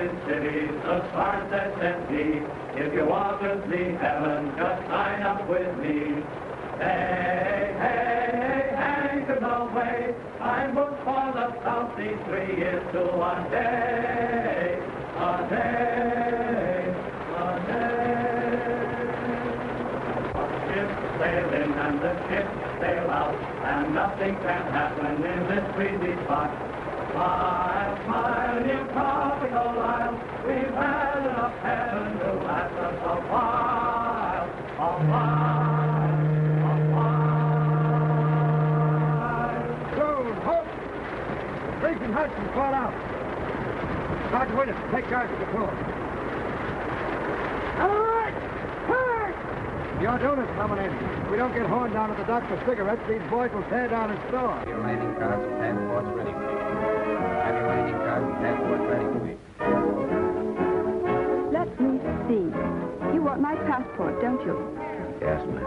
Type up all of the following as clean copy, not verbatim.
in cities, the stars that sent me. If you want to see heaven, just sign up with me. Hey, hey, hey, anchors away. I'm booked for the South Sea 3 years to a day. A day, a day. Ships sail in and the ships sail out, and nothing can happen in this breezy spot. Smile, smile in your tropical isle. We've had enough heaven to last us a while, a while, a while. Joan, halt! Briggs and Huston, fall out. Sergeant Williams, take charge of the crew. All right! Hey! Your donuts coming in. If we don't get horned down at the dock for cigarettes, these boys will tear down and store. Your landing cards and passports ready, please. Have your landing cards and passports ready, please. Let me see. You want my passport, don't you? Yes, ma'am.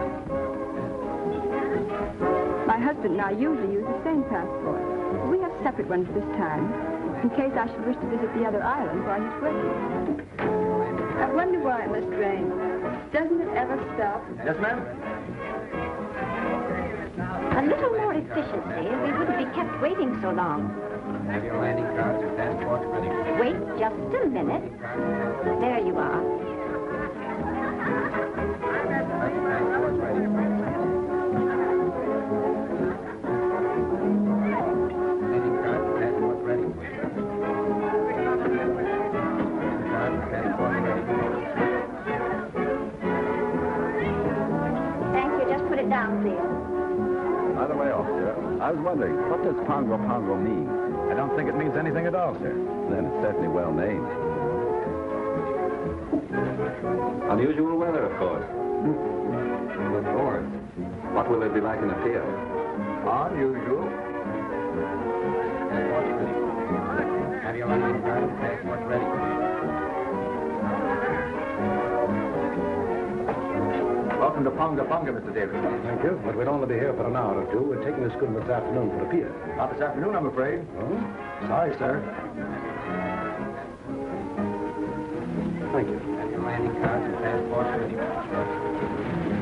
My husband and I usually use the same passport. We have separate ones this time, in case I should wish to visit the other islands while he's working. I wonder why it must rain. Doesn't it ever stop? Yes, ma'am. A little more efficiency, and we wouldn't be kept waiting so long. Have your landing cards and passports ready, please. Wait just a minute. There you are. Have your passports ready, please. Landing cards and passports ready, please. Cards and passports ready, please. Thank you. Just put it down, please. By the way, officer, I was wondering, what does Pago Pago mean? I don't think it means anything at all, sir. Then it's certainly well named. Unusual weather, of course. Of course. What will it be like in the pier? Unusual. Passports ready, please. Have your landing cards and passports ready, please. Welcome to Pago Pago, Mr. Davis. Thank you, but we'd only be here for an hour or two. We're taking this schooner this afternoon for the pier. Not this afternoon, I'm afraid. Oh? Sorry, sir. Thank you. Have your landing cards and passports ready, please.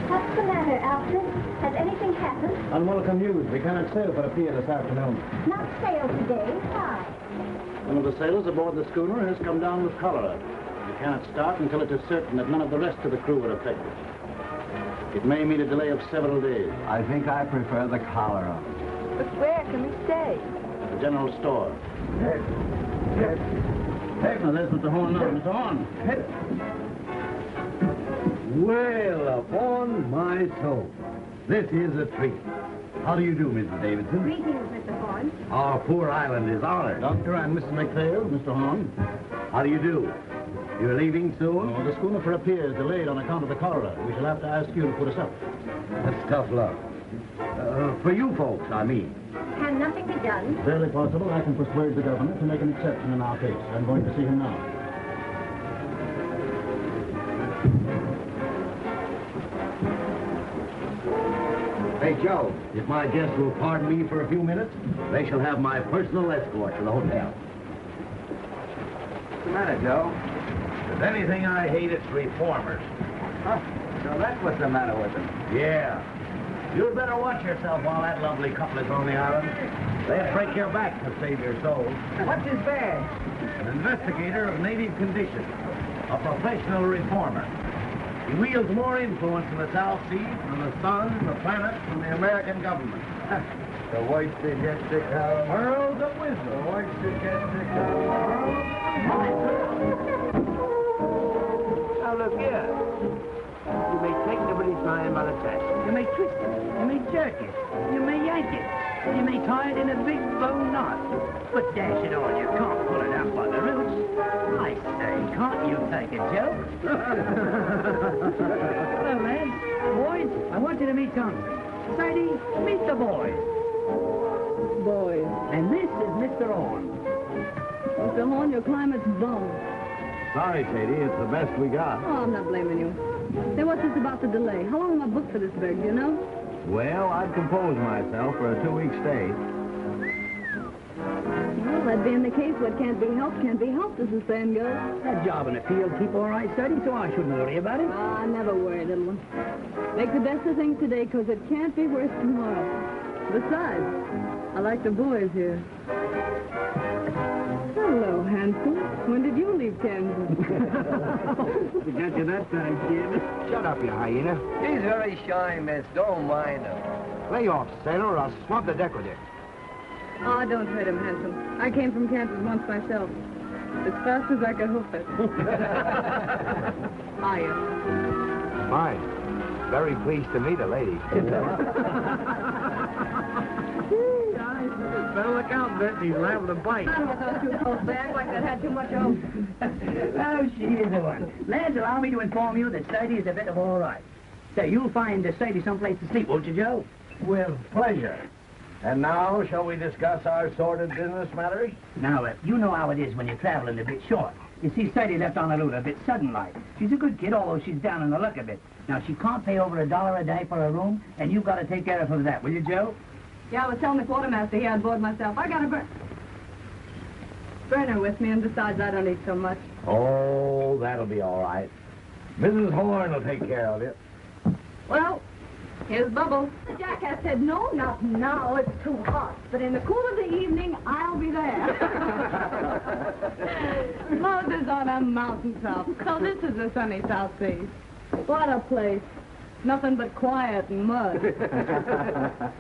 What's the matter, Alfred? Has anything happened? Unwelcome news. We cannot sail for the pier this afternoon. Not sail today. Why? One of the sailors aboard the schooner has come down with cholera. We cannot start until it is certain that none of the rest of the crew are affected. It may mean a delay of several days. I think I prefer the cholera. But where can we stay? The general store. Now, there's Mr. Horn now. Mr. Horn. Well, upon my soul, this is a treat. How do you do, Mrs. Davidson? Greetings, Mr. Horn. Our poor island is honored. Doctor and Mrs. McPhail, Mr. Horn. How do you do? You're leaving soon? Oh, the schooner for a pier is delayed on account of the cholera. We shall have to ask you to put us up. That's tough luck. For you folks, I mean. Can nothing be done? Barely possible. I can persuade the governor to make an exception in our case. I'm going to see him now. Hey, Joe, if my guests will pardon me for a few minutes, they shall have my personal escort to the hotel. What's the matter, Joe? If there's anything I hate, it's reformers. Huh? So that's what's the matter with them. Yeah. You'd better watch yourself while that lovely couple is on the island. They'll break your back to save your soul. What's his badge? An investigator of native conditions. A professional reformer. He wields more influence in the South Sea than the sun, the planets, and the American government. The white suggested cow. Worlds of wisdom. The white suggested cow. Now look here. You may take nobody's time by the task. You may twist it. You may jerk it. You may yank it. You may tie it in a big bow knot. But dash it all, you can't pull it out by the roots. I say, can't you take a joke? Hello, lads. Boys, I want you to meet Congress. Sadie, meet the boys. Boys. And this is Mr. Horn. Mr. Horn, your climate's bum. Sorry, Sadie, it's the best we got. Oh, I'm not blaming you. Say, what's this about the delay? How long am I booked for this berg, do you know? Well, I'd compose myself for a 2-week stay. Well, Well, that being the case, what can't be helped, as the saying goes. That job in the field keep all right, Sadie, so I shouldn't worry about it. Oh, I never worry, little one. Make the best of things today, 'cause it can't be worse tomorrow. Besides, I like the boys here. Hello, handsome. When did you leave Kansas? We got you that time, kid. Shut up, you hyena. He's very shy, miss. Don't mind him. Lay off, sailor, or I'll swamp the deck with you. Oh, don't hurt him, handsome. I came from Kansas once myself. As fast as I could hoof it. Hiya. Fine. Very pleased to meet a lady. Better look out, Bert. He's liable to bite. I don't know you both back like that had too much hope. Oh, she is the one. Lads, allow me to inform you that Sadie is a bit of all right. So you'll find Sadie someplace to sleep, won't you, Joe? With pleasure. And now, shall we discuss our sordid business matters? Now, you know how it is when you're traveling a bit short. You see, Sadie left Honolulu a bit sudden-like. She's a good kid, although she's down in the luck a bit. Now, she can't pay over $1 a day for her room, and you've got to take care of her for that, will you, Joe? Yeah, I was telling the quartermaster here on board myself. I got a burner with me, and besides, I don't eat so much. Oh, that'll be all right. Mrs. Horn will take care of you. Well, here's Bubbles. The jackass said, no, not now, it's too hot. But in the cool of the evening, I'll be there. Moses on a mountaintop. So this is the sunny South Sea. What a place. Nothing but quiet and mud.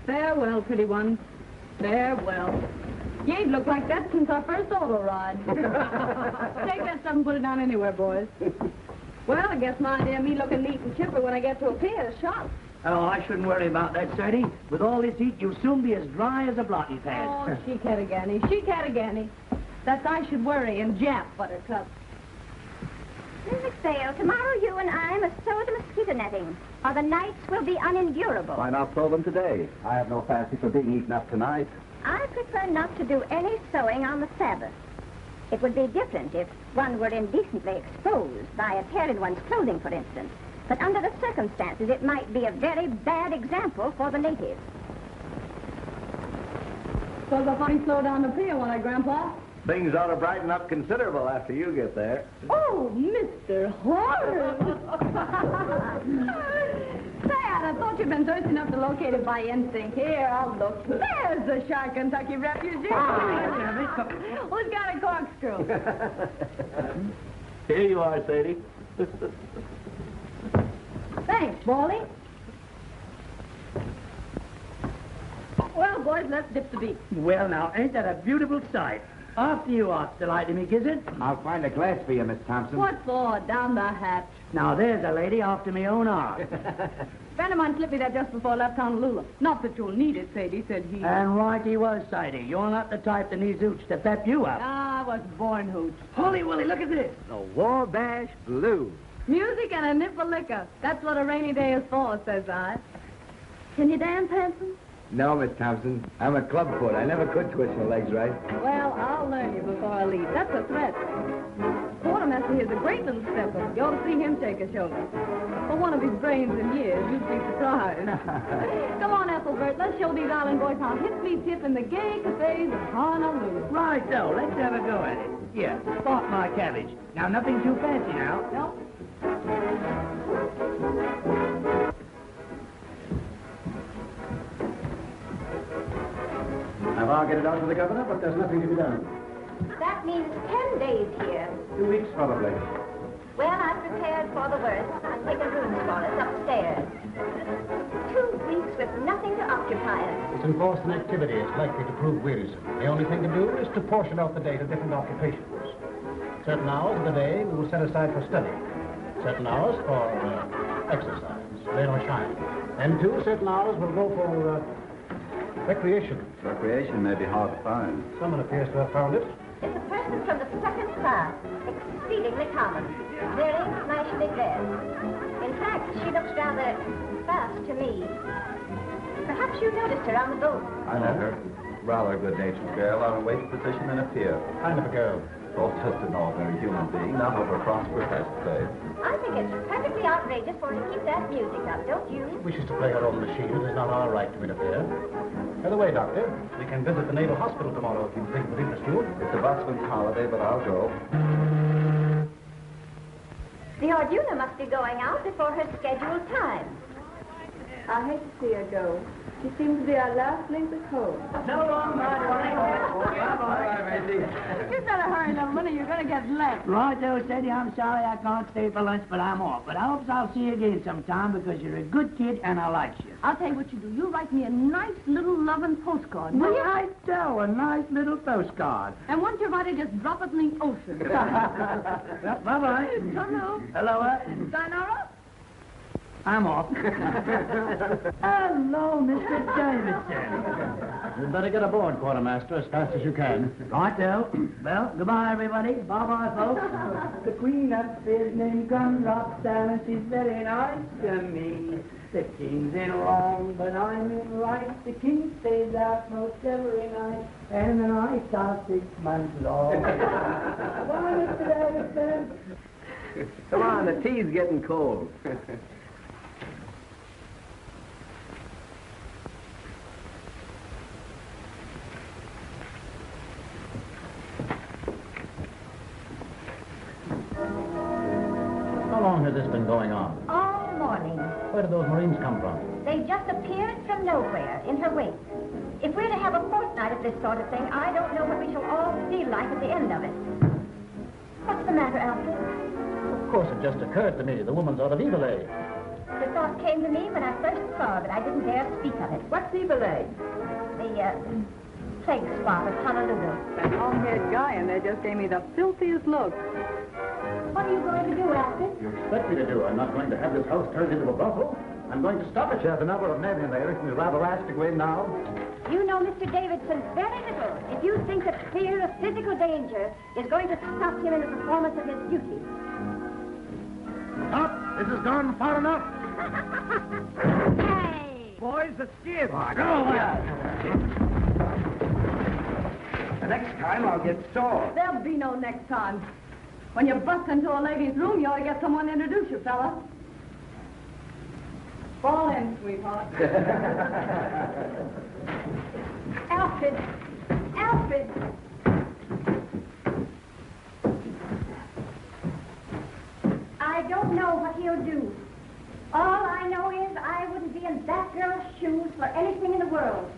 Farewell, pretty one. Farewell. You ain't looked like that since our first auto ride. Take that stuff and put it down anywhere, boys. Well, I guess my idea of me looking neat and chipper when I get to a pier is shot. Oh, I shouldn't worry about that, Sadie. With all this heat, you'll soon be as dry as a blotting pad. Oh, she-cat-a-ganny. That's I should worry and Jap, Buttercup. Miss McPhail, tomorrow you and I must sew the mosquito netting, or the nights will be unendurable. Why not throw them today? I have no fancy for being eaten up tonight. I prefer not to do any sewing on the Sabbath. It would be different if one were indecently exposed by a tear in one's clothing, for instance. But under the circumstances, it might be a very bad example for the natives. Suppose I'll finally slow down the pier, won't I, Grandpa? Things ought to brighten up considerable after you get there. Oh, Mr. Horace! Say, I thought you'd been thirsty enough to locate it by instinct. Here, I'll look. There's the shy Kentucky refugee. Who's got a corkscrew? Here you are, Sadie. Thanks, Baldy. Well, boys, let's dip the beach. Well, now, ain't that a beautiful sight? After you, Delighted me, is it? I'll find a glass for you, Miss Thompson. What for? Down the hatch. Now, there's a lady after me own heart. Friend of mine slipped me that just before I left Honolulu. Not that you'll need it, Sadie, said he. And right he was, Sadie. You're not the type that needs hooch to pep you up. I was born hooch. Holy Willie, look at this. The Wabash Blues. Music and a nip of liquor. That's what a rainy day is for, says I. Can you dance, handsome? No, Miss Thompson. I'm a clubfoot. I never could twist my legs right. Well, I'll learn you before I leave. That's a threat. Quartermaster here's a great little stepper. You ought to see him take a shoulder. For one of his brains in years, you'd be surprised. Come on, Ethelbert. Let's show these island boys how hip meets hip in the gay cafes of Honolulu. Right, though. Let's have a go at it. Here, spot my cabbage. Now, nothing too fancy now. No. I've argued it out with the governor, but there's nothing to be done. That means 10 days here. 2 weeks, probably. Well, I'm prepared for the worst. I've taken rooms for us upstairs. 2 weeks with nothing to occupy us. It's enforced an activity. It's likely to prove wearisome. The only thing to do is to portion out the day to different occupations. Certain hours of the day we will set aside for study. Certain hours for exercise, rain or shine. And certain hours will go for recreation. Recreation may be hard to find. Someone appears to have found it. It's a person from the second class, exceedingly common, very nicely dressed. In fact, she looks rather fast to me. Perhaps you noticed her on the boat. I know her. Rather a good-natured girl on a waist position in a pier. Kind of a girl. Oh, just an ordinary human being, not over-prosperous, I suppose. I think it's perfectly outrageous for her to keep that music up, don't you? Wishes to play her own machine. It is not our right to interfere. the way, Doctor, we can visit the Naval Hospital tomorrow if you think it would interest you. It's a busman's holiday, but I'll go. The Arjuna must be going out before her scheduled time. I hate to see her go. She seems to be our last link with home. So long, Bye, Mindy. You better hurry, little money. You're going to get late. Right, though, Sadie, I'm sorry I can't stay for lunch, but I'm off. But I hope I'll see you again sometime because you're a good kid and I like you. I'll tell you what you do. You write me a nice little loving postcard, will you? I tell, a nice little postcard. And once you write it, just drop it in the ocean. Bye-bye. Hello. Hello, Sayonara? I'm off. Hello, Mr. Davidson. You'd better get aboard, Quartermaster, as fast as you can. Righto. Well, goodbye, everybody. Bye-bye, folks. The Queen upstairs named Roxanne, and she's very nice to me. The king's in wrong, but I'm in right. The king stays out most every night, and the nights are 6 months long. Bye, Mr. Davidson. Come on, the tea's getting cold. How long has this been going on? All morning. Where did those Marines come from? They just appeared from nowhere in her wake. If we're to have a fortnight of this sort of thing, I don't know what we shall all feel like at the end of it. What's the matter, Alfred? Of course, it just occurred to me. The woman's out of evil age. The thought came to me when I first saw her, but I didn't dare speak of it. What's evil age? The, plague spot of Honolulu. That long-haired guy in there just gave me the filthiest look. What are you going to do, Alfred? You expect me to do? I'm not going to have this house turned into a brothel. I'm going to stop it. Chef, the number of men in there isn't rather rash to go in now. You know Mr. Davidson very little if you think that fear of physical danger is going to stop him in the performance of his duty. Stop! This has gone far enough. Hey! Boys, let's give. Go The next time I'll get sore. There'll be no next time. When you bust into a lady's room, you ought to get someone to introduce you, fella. Fall in, sweetheart. Alfred! Alfred! I don't know what he'll do. All I know is I wouldn't be in that girl's shoes for anything in the world.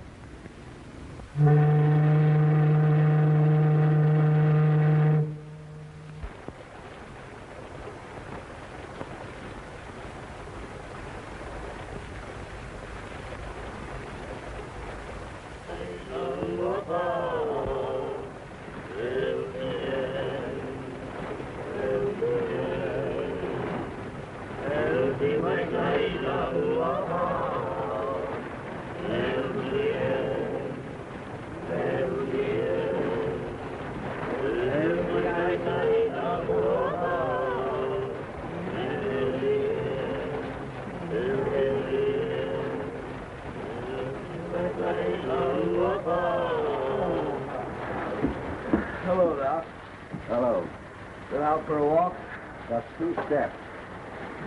Hello, Doc. Hello. Been out for a walk? Just 2 steps.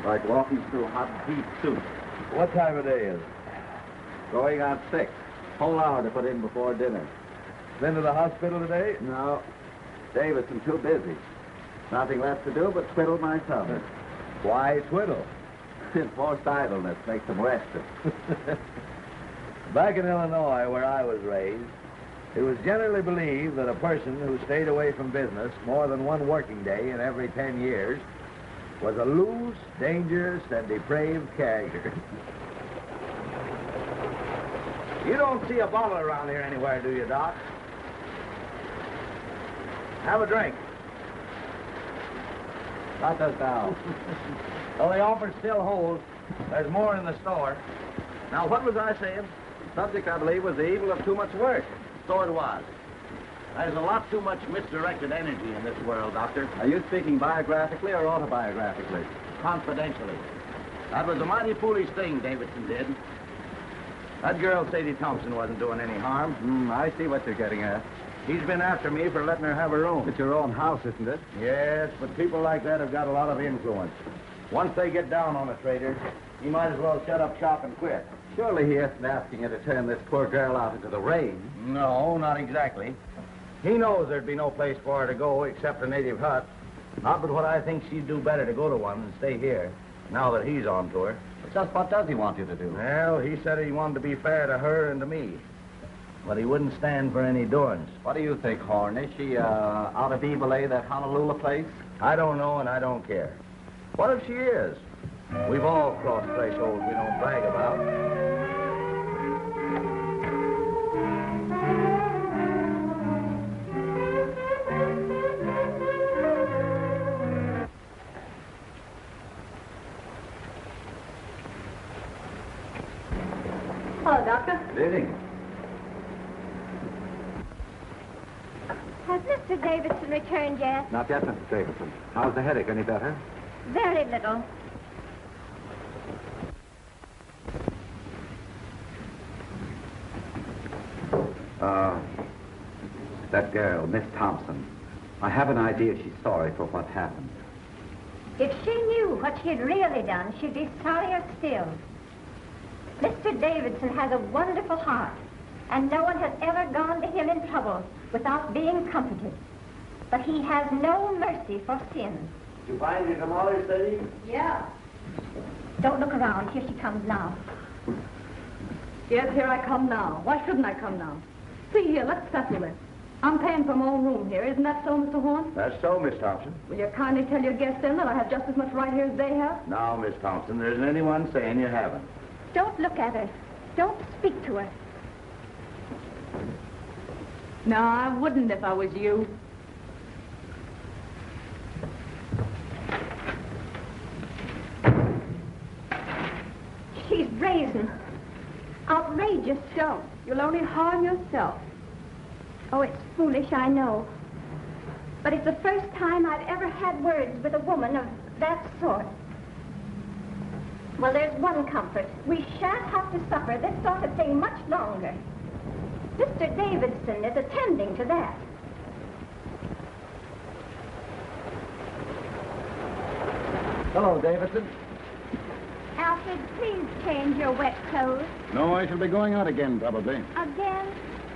Like walking through hot beef soup. What time of day is it? Going on 6. Whole hour to put in before dinner. Been to the hospital today? No. Davidson too busy. Nothing left to do but twiddle my thumb. Why twiddle? Enforced idleness makes them rested. Back in Illinois, where I was raised, it was generally believed that a person who stayed away from business more than one working day in every 10 years was a loose, dangerous, and depraved character. You don't see a bottle around here anywhere, do you, Doc? Have a drink. Not does now. Well, the offer still holds. There's more in the store. Now, what was I saying? Subject, I believe, was the evil of too much work. So it was. There's a lot too much misdirected energy in this world, Doctor. Are you speaking biographically or autobiographically? Confidentially. That was a mighty foolish thing Davidson did. That girl, Sadie Thompson, wasn't doing any harm. I see what you're getting at. He's been after me for letting her have her room. It's your own house, isn't it? Yes, but people like that have got a lot of influence. Once they get down on a trader, he might as well shut up shop and quit. Surely he isn't asking you to turn this poor girl out into the rain. No, not exactly. He knows there'd be no place for her to go except a native hut. Not but what I think she'd do better to go to one and stay here, now that he's on to her. But just what does he want you to do? Well, he said he wanted to be fair to her and to me. But he wouldn't stand for any doings. What do you think, Horn? Is she out of evil, that Honolulu place? I don't know and I don't care. What if she is? We've all crossed thresholds we don't brag about. Hello, Doctor. Good evening. Has Mr. Davidson returned yet? Not yet, Mrs. Davidson. How's the headache? Any better? Very little. That girl, Miss Thompson. I have an idea she's sorry for what happened. If she knew what she had really done, she'd be sorrier still. Mr. Davidson has a wonderful heart, and no one has ever gone to him in trouble without being comforted. But he has no mercy for sin. Did you find your tamale steady? Yeah. Don't look around. Here she comes now. Yes, here I come now. Why shouldn't I come now? See here, let's settle this. I'm paying for my own room here. Isn't that so, Mr. Horn? That's so, Miss Thompson. Will you kindly tell your guests then that I have just as much right here as they have? Now, Miss Thompson, there isn't anyone saying you haven't. Don't look at her. Don't speak to her. No, I wouldn't if I was you. She's brazen. Outrageous. Don't. You'll only harm yourself. Oh, it's foolish, I know. But it's the first time I've ever had words with a woman of that sort. Well, there's one comfort. We shan't have to suffer this sort of thing much longer. Mr. Davidson is attending to that. Hello, Davidson. Alfred, please change your wet clothes. No, I shall be going out again, probably. Again?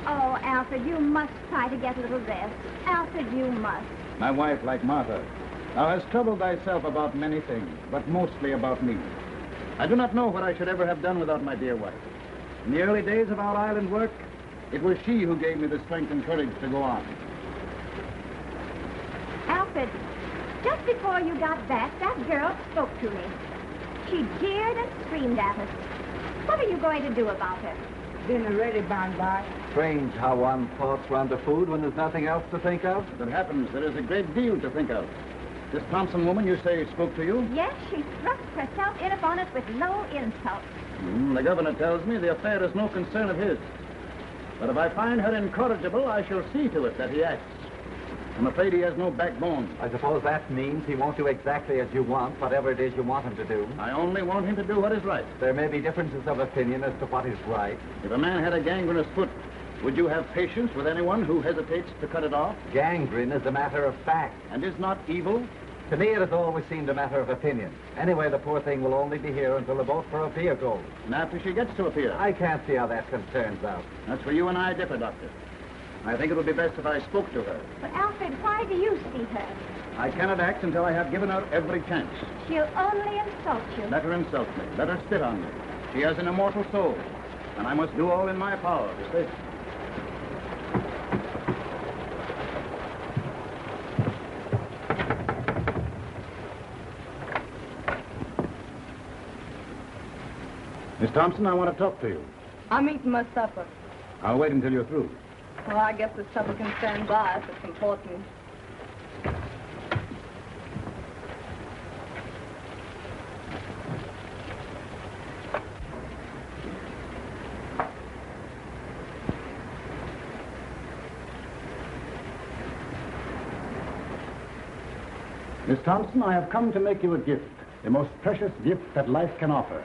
Oh, Alfred, you must try to get a little rest. Alfred, you must. My wife, like Martha, thou hast troubled thyself about many things, but mostly about me. I do not know what I should ever have done without my dear wife. In the early days of our island work, it was she who gave me the strength and courage to go on. Alfred, just before you got back, that girl spoke to me. She jeered and screamed at us. What are you going to do about her? Dinner ready, by. Strange how one thoughts run to food when there's nothing else to think of. If it happens, there is a great deal to think of. This Thompson woman, you say, spoke to you? Yes, she thrust herself in upon us with no insult. The governor tells me the affair is no concern of his. But if I find her incorrigible, I shall see to it that he acts. I'm afraid he has no backbone. I suppose that means he won't do exactly as you want, whatever it is you want him to do. I only want him to do what is right. There may be differences of opinion as to what is right. If a man had a gangrenous foot, would you have patience with anyone who hesitates to cut it off? Gangrene is a matter of fact. And is not evil? To me, it has always seemed a matter of opinion. Anyway, the poor thing will only be here until the boat for Apia goes. And after she gets to Apia? I can't see how that turns out. That's where you and I differ, Doctor. I think it would be best if I spoke to her. But, Alfred, why do you see her? I cannot act until I have given her every chance. She'll only insult you. Let her insult me. Let her spit on me. She has an immortal soul, and I must do all in my power to save her. Miss Thompson, I want to talk to you. I'm eating my supper. I'll wait until you're through. Well, I guess the supper can stand by if it's important. Miss Thompson, I have come to make you a gift, the most precious gift that life can offer.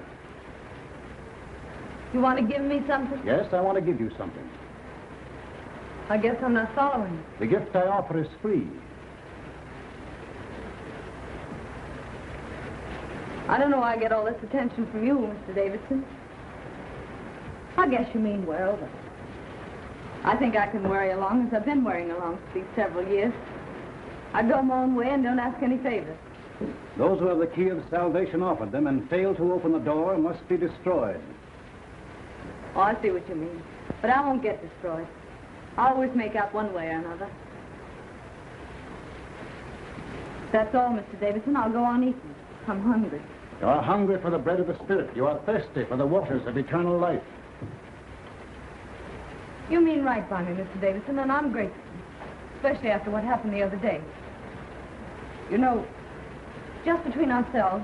You want to give me something? Yes, I want to give you something. I guess I'm not following. The gift I offer is free. I don't know why I get all this attention from you, Mr. Davidson. I guess you mean well, but I think I can worry along as I've been worrying along for these several years. I go my own way and don't ask any favors. Those who have the key of salvation offered them and fail to open the door must be destroyed. Oh, I see what you mean. But I won't get destroyed. I'll always make out one way or another. That's all, Mr. Davidson. I'll go on eating. I'm hungry. You are hungry for the bread of the Spirit. You are thirsty for the waters of eternal life. You mean right by me, Mr. Davidson, and I'm grateful. Especially after what happened the other day. You know, just between ourselves,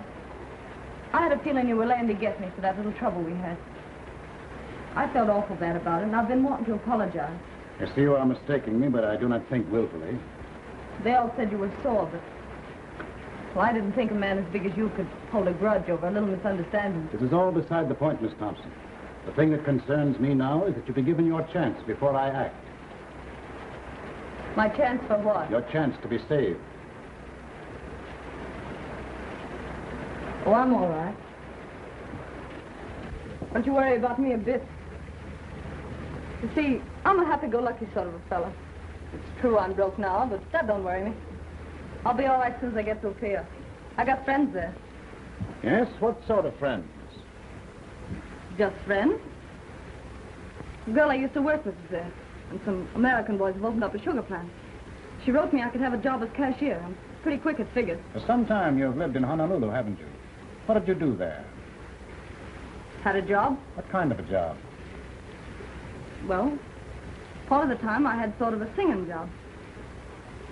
I had a feeling you were laying to get me for that little trouble we had. I felt awful bad about it, and I've been wanting to apologize. I see you are mistaking me, but I do not think willfully. They all said you were sore, but... Well, I didn't think a man as big as you could hold a grudge over a little misunderstanding. This is all beside the point, Miss Thompson. The thing that concerns me now is that you be given your chance before I act. My chance for what? Your chance to be saved. Oh, I'm all right. Don't you worry about me a bit. You see, I'm a happy-go-lucky sort of a fella. It's true I'm broke now, but that don't worry me. I'll be all right as soon as I get to Apia. I got friends there. Yes? What sort of friends? Just friends. The girl I used to work with is there, and some American boys have opened up a sugar plant. She wrote me I could have a job as cashier. I'm pretty quick at figures. For some time you've lived in Honolulu, haven't you? What did you do there? Had a job? What kind of a job? Well, part of the time I had sort of a singing job.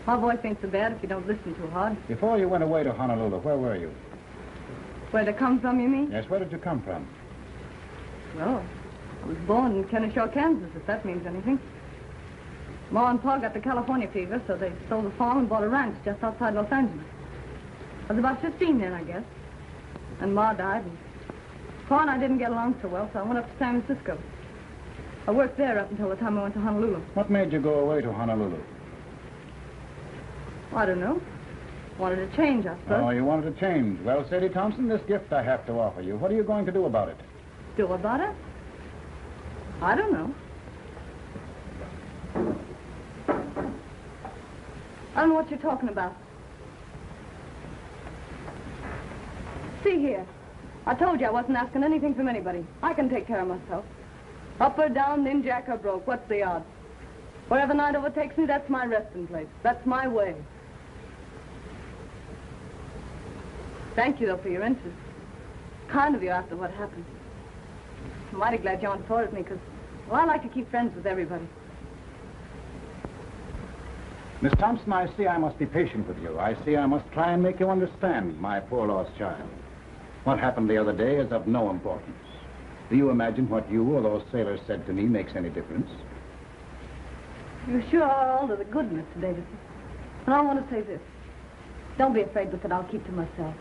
My voice ain't so bad if you don't listen too hard. Before you went away to Honolulu, where were you? Where'd I come from, you mean? Yes, where did you come from? Well, I was born in Kennesaw, Kansas, if that means anything. Ma and Pa got the California fever, so they sold the farm and bought a ranch just outside Los Angeles. I was about 15 then, I guess. And Ma died, and Pa and I didn't get along so well, so I went up to San Francisco. I worked there up until the time I went to Honolulu. What made you go away to Honolulu? I don't know. Wanted to change, I suppose. Oh, you wanted to change. Well, Sadie Thompson, this gift I have to offer you. What are you going to do about it? Do about it? I don't know. I don't know what you're talking about. See here. I told you I wasn't asking anything from anybody. I can take care of myself. Up or down, ninjack or broke, what's the odds? Wherever night overtakes me, that's my resting place. That's my way. Thank you, though, for your interest. Kind of you after what happened. I'm mighty glad Joan thought of me, because, well, I like to keep friends with everybody. Miss Thompson, I see I must be patient with you. I see I must try and make you understand, my poor lost child. What happened the other day is of no importance. Do you imagine what you or those sailors said to me makes any difference? You sure are all to the good, Mr. Davidson. And I want to say this. Don't be afraid with it. I'll keep to myself.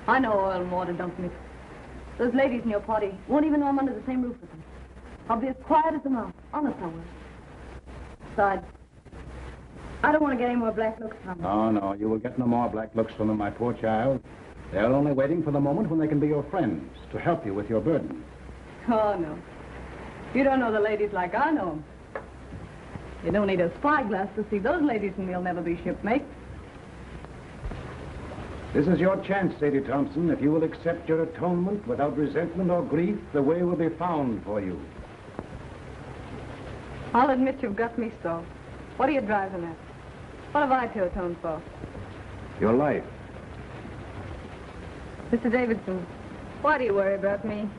I know oil and water don't mix. Those ladies in your party won't even know I'm under the same roof with them. I'll be as quiet as a mouse. Honest, I will. Besides, I don't want to get any more black looks from them. Oh, no, you will get no more black looks from them, my poor child. They're only waiting for the moment when they can be your friends, to help you with your burden. Oh, no. You don't know the ladies like I know them. You don't need a spyglass to see those ladies, and they'll never be shipmates. This is your chance, Sadie Thompson. If you will accept your atonement without resentment or grief, the way will be found for you. I'll admit you've got me so. What are you driving at? What have I to atone for? Your life. Mr. Davidson, why do you worry about me?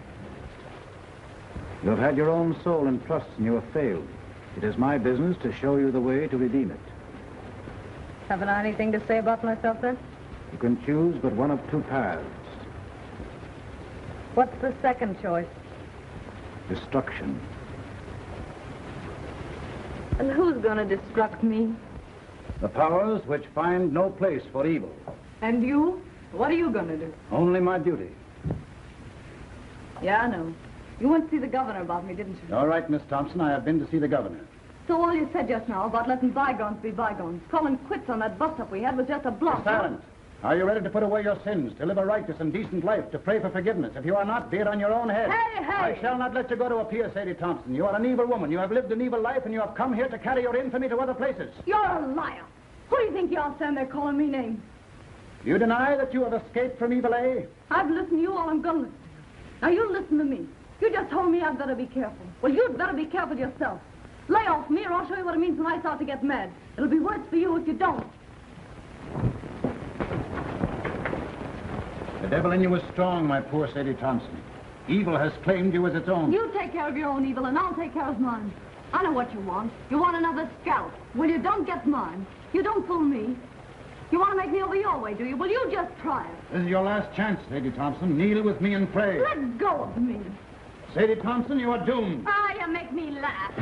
You have had your own soul in trust, and you have failed. It is my business to show you the way to redeem it. Haven't I anything to say about myself, then? You can choose but one of two paths. What's the second choice? Destruction. And who's going to destruct me? The powers which find no place for evil. And you? What are you going to do? Only my duty. Yeah, I know. You went to see the governor about me, didn't you? All right, Miss Thompson, I have been to see the governor. So all you said just now about letting bygones be bygones, calling quits on that bust-up we had was just a bluff. Silence. Are you ready to put away your sins, to live a righteous and decent life, to pray for forgiveness? If you are not, be it on your own head. Hey, hey! I shall not let you go to a pier, Sadie Thompson. You are an evil woman. You have lived an evil life, and you have come here to carry your infamy to other places. You're a liar. Who do you think you are standing there calling me names? You deny that you have escaped from evil A? I've listened to you all I'm going to listen to. Now, you listen to me. You just told me I've got to be careful. Well, you'd better be careful yourself. Lay off me, or I'll show you what it means when I start to get mad. It'll be worse for you if you don't. The devil in you is strong, my poor Sadie Thompson. Evil has claimed you as its own. You take care of your own evil, and I'll take care of mine. I know what you want. You want another scalp. Well, you don't get mine. You don't fool me. You want to make me over your way, do you? Well, you just try it. This is your last chance, Sadie Thompson. Kneel with me and pray. Let go of me. Sadie Thompson, you are doomed. Ah, you make me laugh.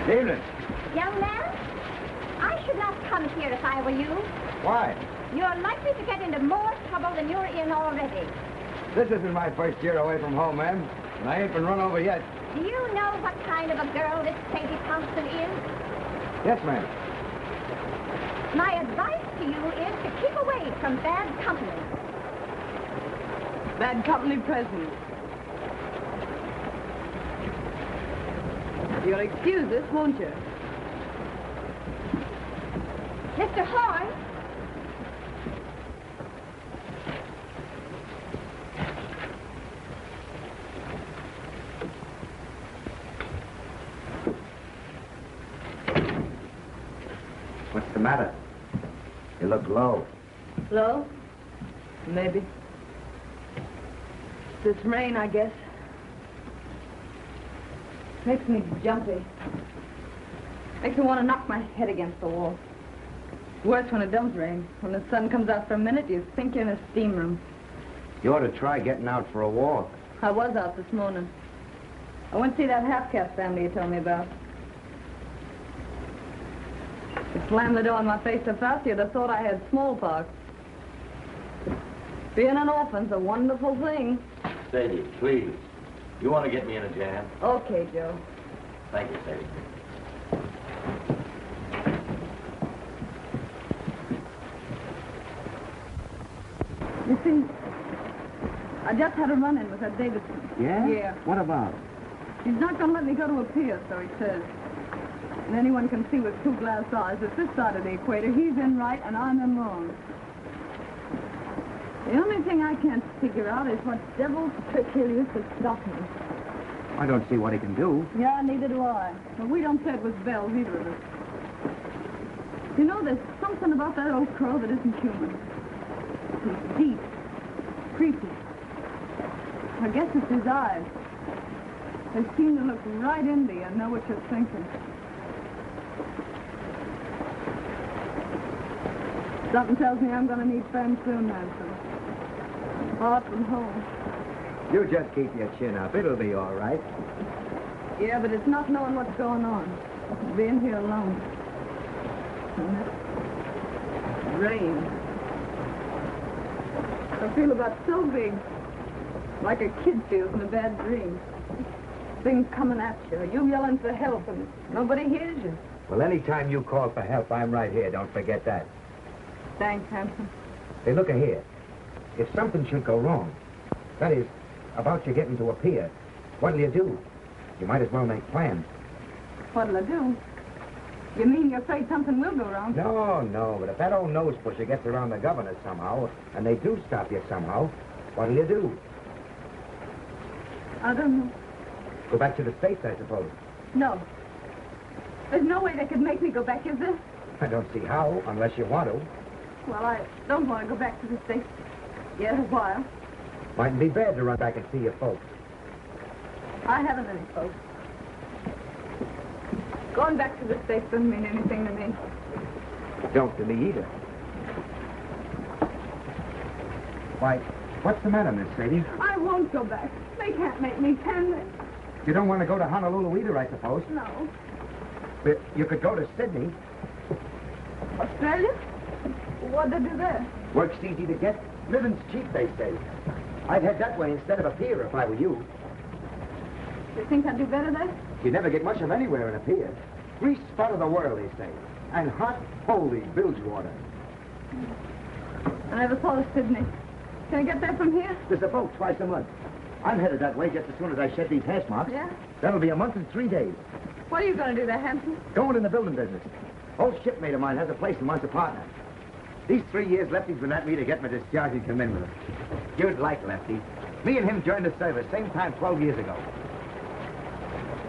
David. Young man, I should not come here if I were you. Why? You're likely to get into more trouble than you're in already. This isn't my first year away from home, ma'am. And I ain't been run over yet. Do you know what kind of a girl this Sadie Thompson is? Yes, ma'am. My advice to you is to keep away from bad company. Bad company present. You'll excuse this, won't you? Mr. Horn? What's the matter? You look low. Low? Maybe. This rain, I guess. Makes me jumpy. Makes me want to knock my head against the wall. Worse when it does rain. When the sun comes out for a minute, you think you're in a steam room. You ought to try getting out for a walk. I was out this morning. I went to see that half-caste family you told me about. You slammed the door in my face so fast you'd have thought I had smallpox. Being an orphan's a wonderful thing. Sadie, please. You want to get me in a jam? Okay, Joe. Thank you, Sadie. You see, I just had a run-in with that Davidson. Yeah? Yeah. What about? He's not going to let me go to a pier, so he says. And anyone can see with two glass eyes that this side of the equator, he's in right and I'm in wrong. The only thing I can't figure out is what devil's trick he'll use to stop me. I don't see what he can do. Yeah, neither do I. But we don't say it was bells, either of us. You know, there's something about that old crow that isn't human. He's deep, creepy. I guess it's his eyes. They seem to look right into you and know what you're thinking. Something tells me I'm going to need friends soon, Hanson. Far from home. You just keep your chin up. It'll be all right. Yeah, but it's not knowing what's going on. It's being here alone. And this rain. I feel about so big. Like a kid feels in a bad dream. Things coming at you. You yelling for help and nobody hears you. Well, anytime you call for help, I'm right here. Don't forget that. Thanks, Hanson. Hey, look here. If something should go wrong, that is, about you getting to a pier, what'll you do? You might as well make plans. What'll I do? You mean you're afraid something will go wrong? No, but if that old nose pusher gets around the governor somehow, and they do stop you somehow, what'll you do? I don't know. Go back to the States, I suppose. No. There's no way they could make me go back, is there? I don't see how, unless you want to. Well, I don't want to go back to the States yet a while. Mightn't be bad to run back and see your folks. I haven't any folks. Going back to the States doesn't mean anything to me. Don't to me either. Why, what's the matter, Miss Sadie? I won't go back. They can't make me, can they? You don't want to go to Honolulu either, I suppose. No. But you could go to Sydney. Australia? What'd they do there? Work's easy to get. Living's cheap, they say. I'd head that way instead of a pier if I were you. You think I'd do better there? You never get much of anywhere in a pier. Grease spot of the world, they say. And hot, holy bilge water. I never thought of Sydney. Can I get there from here? There's a boat twice a month. I'm headed that way just as soon as I shed these hash marks. Yeah? That'll be a month and 3 days. What are you going to do there, Hampton? Going in the building business. Old shipmate of mine has a place and wants a partner. These 3 years Lefty's been at me to get my discharge and come in with him. You'd like Lefty. Me and him joined the service same time 12 years ago.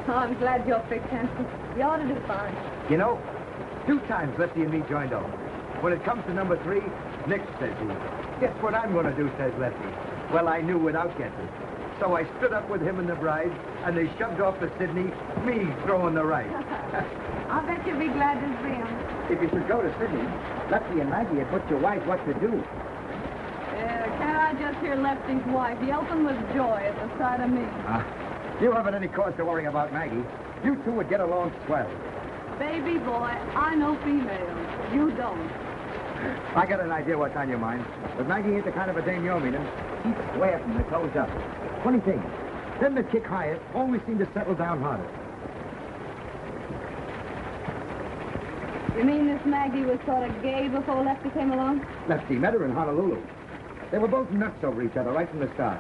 Oh, I'm glad you're fixed, Hampton. You ought to do fine. You know, 2 times Lefty and me joined on. When it comes to number 3, Nick, says he. Guess what I'm going to do, says Lefty. Well, I knew without guessing. So I stood up with him and the bride, and they shoved off to Sydney, me throwing the right. I'll bet you'll be glad to see him. If you should go to Sydney, Lefty and Maggie had put your wife what to do. Can't I just hear Lefty's wife yelping with joy at the sight of me? You haven't any cause to worry about Maggie. You two would get along swell. Baby boy, I know females. You don't. I got an idea what's on your mind. But Maggie ain't the kind of a dame you're meaning. She's square from the toes up. Funny thing, them that kick higher always seem to settle down harder. You mean this Maggie was sort of gay before Lefty came along? Lefty met her in Honolulu. They were both nuts over each other right from the start.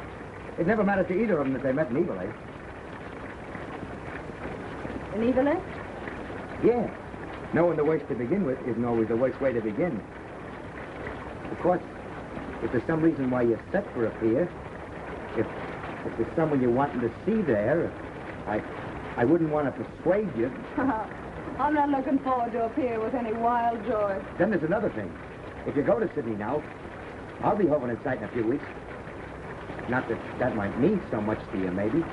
It never mattered to either of them that they met in Evil, eh? In Evil, eh? Yeah. Knowing the worst to begin with isn't always the worst way to begin. Of course, if there's some reason why you're set for a pier, if there's someone you're wanting to see there, I wouldn't want to persuade you. I'm not looking forward to a pier with any wild joy. Then there's another thing. If you go to Sydney now, I'll be hoping in sight in a few weeks. Not that that might mean so much to you, maybe.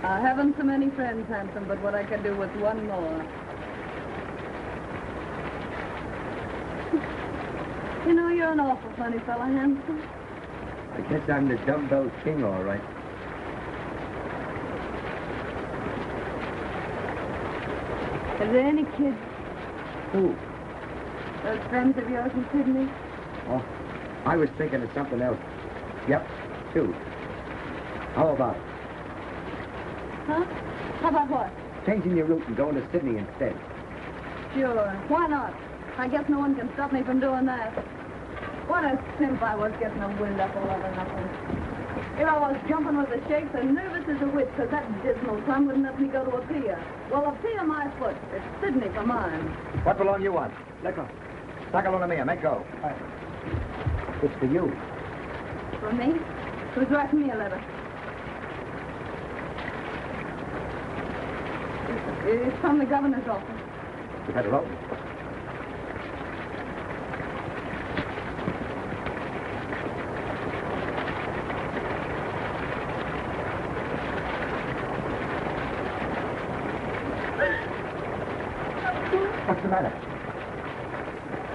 I haven't so many friends, Hampton, but what I could do with one more. You know, you're an awful funny fella, Hampton. I guess I'm the dumbbell king, all right. Are there any kids? Who? Those friends of yours in Sydney? Oh, I was thinking of something else. Yep, 2. How about it? Huh? How about what? Changing your route and going to Sydney instead. Sure. Why not? I guess no one can stop me from doing that. What a simp I was getting a wind up all over nothing. Here I was jumping with the shakes and nervous as a witch because that dismal sun wouldn't let me go to a pier. Well, a pier my foot. It's Sydney for mine. What belong you want? Let go. Sack along to me and make go. It's for you. For me? Who's writing me a letter? It's from the governor's office. You better open. What's the matter?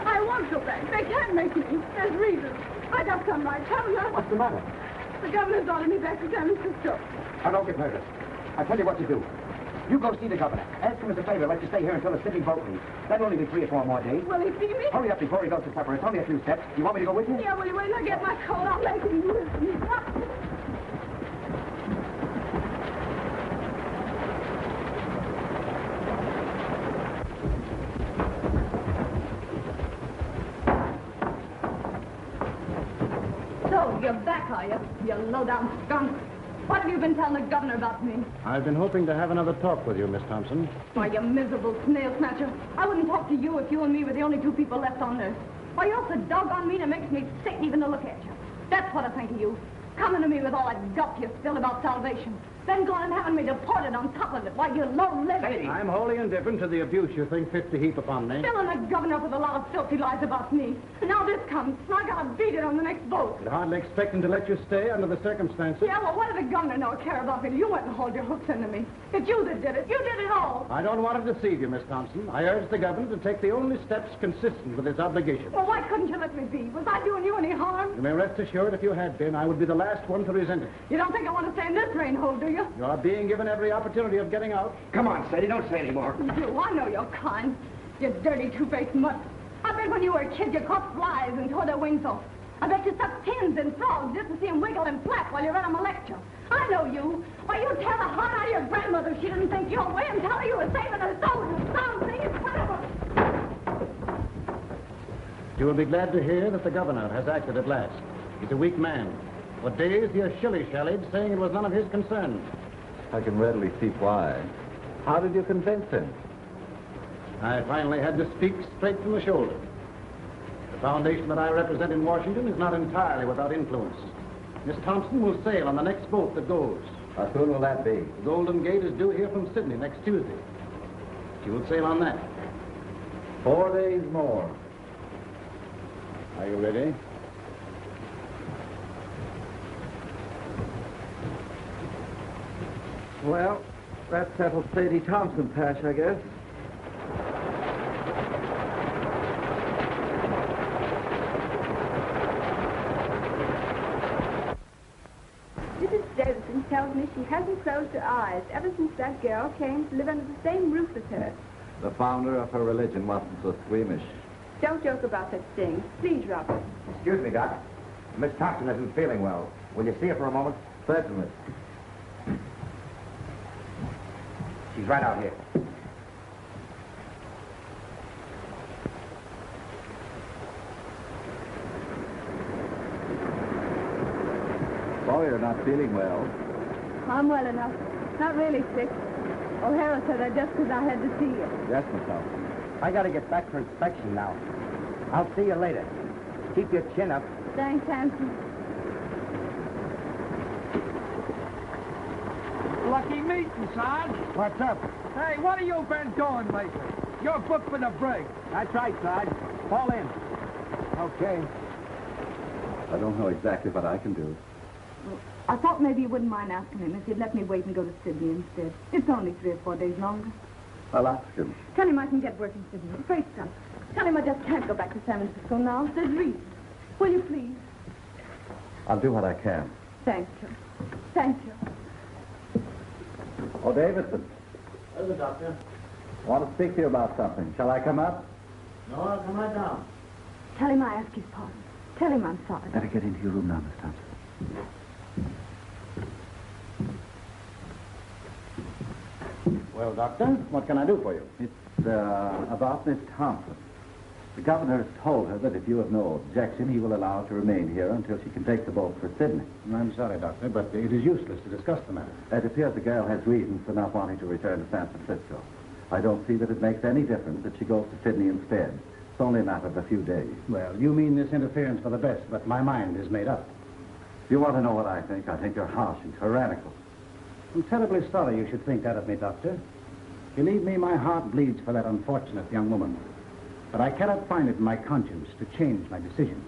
I won't go back. They can't make me. There's reasons. I got some right. Tell them. What's the matter? The governor's ordered me back to San Francisco. Now, don't get nervous. I'll tell you what to do. You go see the governor. Ask him as a favor, let you stay here until the Sydney boat leaves. That'll only be 3 or 4 more days. Will he see me? Hurry up before he goes to supper. It's only a few steps. You want me to go with you? Yeah, will you wait till I get my coat? I'll make him listen. So, you're back, are you? You low-down skunk. What have you been telling the governor about me? I've been hoping to have another talk with you, Miss Thompson. Why, you miserable snail snatcher. I wouldn't talk to you if you and me were the only 2 people left on earth. Why, you're so doggone mean it makes me sick even to look at you. That's what I think of you. Coming to me with all that guff you spilled about salvation. Then going and having me deported on top of it. Why, you low-lived... I'm wholly indifferent to the abuse you think fit to heap upon me. Filling the governor up with a lot of filthy lies about me. Now this comes, and I gotta beat it on the next boat. I'd hardly expect him to let you stay under the circumstances. Yeah, well, what did the governor know or care about me? You went and hauled your hooks into me. It's you that did it. You did it all. I don't want to deceive you, Miss Thompson. I urge the governor to take the only steps consistent with his obligation. Well, why couldn't you let me be? Was I doing you any harm? You may rest assured if you had been, I would be the last one to resent it. You don't think I want to stay in this rain hole, do you? You are being given every opportunity of getting out. Come on, Sadie, don't say any more. You do. I know you're kind. You dirty, two-faced mutt. I bet when you were a kid you caught flies and tore their wings off. I bet you sucked pins and frogs just to see them wiggle and flap while you read them a lecture. I know you. Why, you'd tear the heart out of your grandmother if she didn't think your way and tell her you were saving her soul and something in front of her. You will be glad to hear that the governor has acted at last. He's a weak man. For days he has shilly-shallied, saying it was none of his concern. I can readily see why. How did you convince him? I finally had to speak straight from the shoulder. The foundation that I represent in Washington is not entirely without influence. Miss Thompson will sail on the next boat that goes. How soon will that be? The Golden Gate is due here from Sydney next Tuesday. She will sail on that. 4 days more. Are you ready? Well, that settles Sadie Thompson's hash, I guess. Mrs. Davidson tells me she hasn't closed her eyes ever since that girl came to live under the same roof as her. The founder of her religion wasn't so squeamish. Don't joke about such things. Please, Robert. Excuse me, Doc. Miss Thompson isn't feeling well. Will you see her for a moment? Certainly. She's right out here. Sorry you're not feeling well. I'm well enough. Not really sick. O'Hara said that just because I had to see you. Yes, Miss Thompson. I gotta get back for inspection now. I'll see you later. Keep your chin up. Thanks, Hanson. Lucky meeting, Sarge. What's up? Hey, what have you been doing lately? You're booked for the break. That's right, Sarge. Fall in. Okay. I don't know exactly what I can do. I thought maybe you wouldn't mind asking him if he'd let me wait and go to Sydney instead. It's only 3 or 4 days longer. I'll ask him. Tell him I can get work in Sydney. Afraid so. Tell him I just can't go back to San Francisco now. There's reasons. Will you please? I'll do what I can. Thank you. Thank you. Oh, Davidson. There's the doctor. I want to speak to you about something. Shall I come up? No, I'll come right down. Tell him I ask his pardon. Tell him I'm sorry. Better get into your room now, Miss Thompson. Well, Doctor, what can I do for you? It's about Miss Thompson. The governor has told her that if you have no objection, he will allow her to remain here until she can take the boat for Sydney. I'm sorry, Doctor, but it is useless to discuss the matter. It appears the girl has reasons for not wanting to return to San Francisco. I don't see that it makes any difference that she goes to Sydney instead. It's only a matter of a few days. Well, you mean this interference for the best, but my mind is made up. If you want to know what I think you're harsh and tyrannical. I'm terribly sorry you should think that of me, Doctor. Believe me, my heart bleeds for that unfortunate young woman. But I cannot find it in my conscience to change my decision.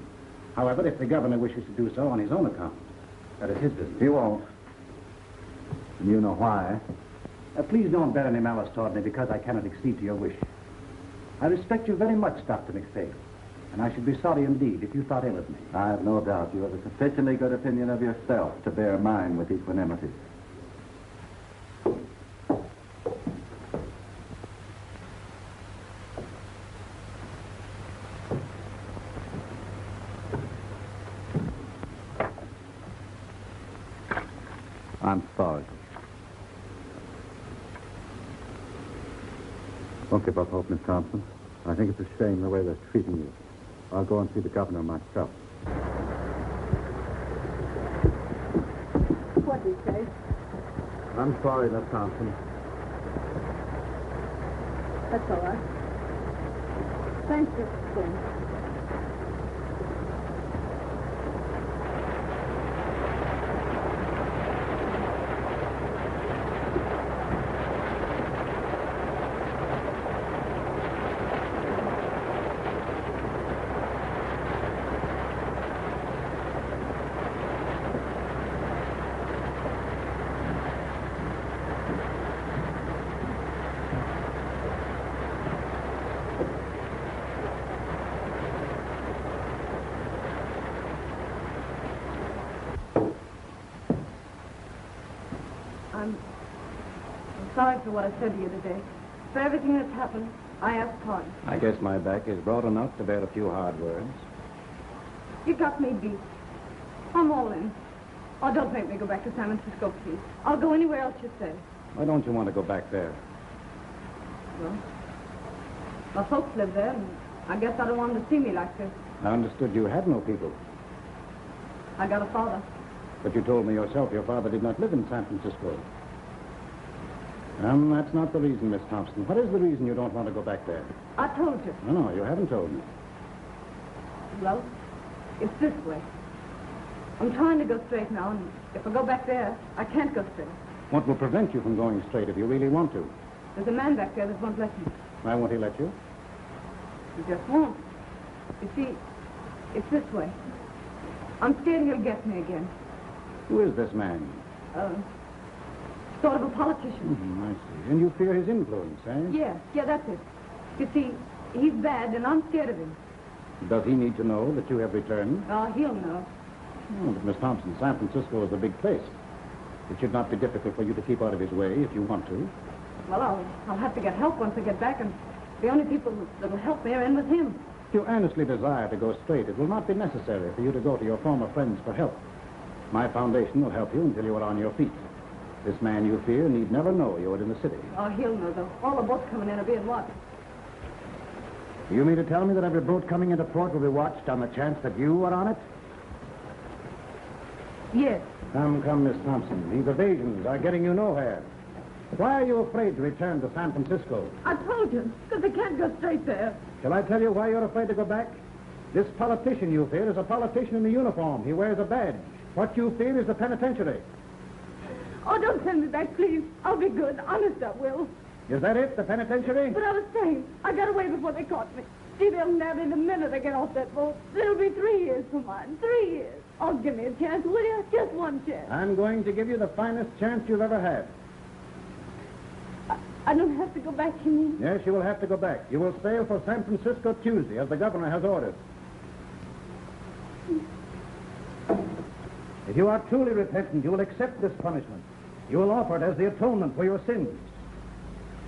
However, if the governor wishes to do so on his own account, that is his business. He won't. And you know why. Please don't bear any malice toward me because I cannot accede to your wish. I respect you very much, Dr. McPhail, and I should be sorry indeed if you thought ill of me. I have no doubt you have a sufficiently good opinion of yourself to bear mine with equanimity. I'm sorry. Don't give up hope, Miss Thompson. I think it's a shame the way they're treating you. I'll go and see the governor myself. What do you say? I'm sorry, Miss Thompson. That's all right. Thanks for staying. I'm sorry for what I said to you today, for everything that's happened. I ask pardon. I guess my back is broad enough to bear a few hard words. You got me beat. I'm all in. Oh, don't make me go back to San Francisco, please. I'll go anywhere else you say. Why don't you want to go back there? Well, my folks live there, and I guess I don't want them to see me like this. I understood you had no people. I got a father. But you told me yourself your father did not live in San Francisco. That's not the reason, Miss Thompson. What is the reason you don't want to go back there? I told you. No, you haven't told me. Well, it's this way. I'm trying to go straight now, and if I go back there, I can't go straight. What will prevent you from going straight if you really want to? There's a man back there that won't let me. Why won't he let you? He just won't. You see, it's this way. I'm scared he'll get me again. Who is this man? Sort of a politician. I see. And you fear his influence, eh? Yeah, that's it. You see, he's bad, and I'm scared of him. Does he need to know that you have returned? Oh, he'll know. Oh, but Miss Thompson, San Francisco is a big place. It should not be difficult for you to keep out of his way if you want to. Well, I'll have to get help once I get back, and the only people that will help me are in with him. If you earnestly desire to go straight, it will not be necessary for you to go to your former friends for help. My foundation will help you until you are on your feet. This man you fear need never know you are in the city. Oh, he'll know, though. All the boats coming in are being watched. You mean to tell me that every boat coming into port will be watched on the chance that you are on it? Yes. Come, Miss Thompson. These evasions are getting you nowhere. Why are you afraid to return to San Francisco? I told you, because they can't go straight there. Shall I tell you why you're afraid to go back? This politician you fear is a politician in the uniform. He wears a badge. What you fear is the penitentiary. Oh, don't send me back, please. I'll be good. Honest, I will. Is that it, the penitentiary? But I was saying, I got away before they caught me. See, they'll nab me the minute I get off that boat. It'll be 3 years for mine. 3 years. Oh, give me a chance, will you? Just one chance. I'm going to give you the finest chance you've ever had. I don't have to go back, you mean? Yes, you will have to go back. You will sail for San Francisco Tuesday, as the governor has ordered. If you are truly repentant, you will accept this punishment. You will offer it as the atonement for your sins.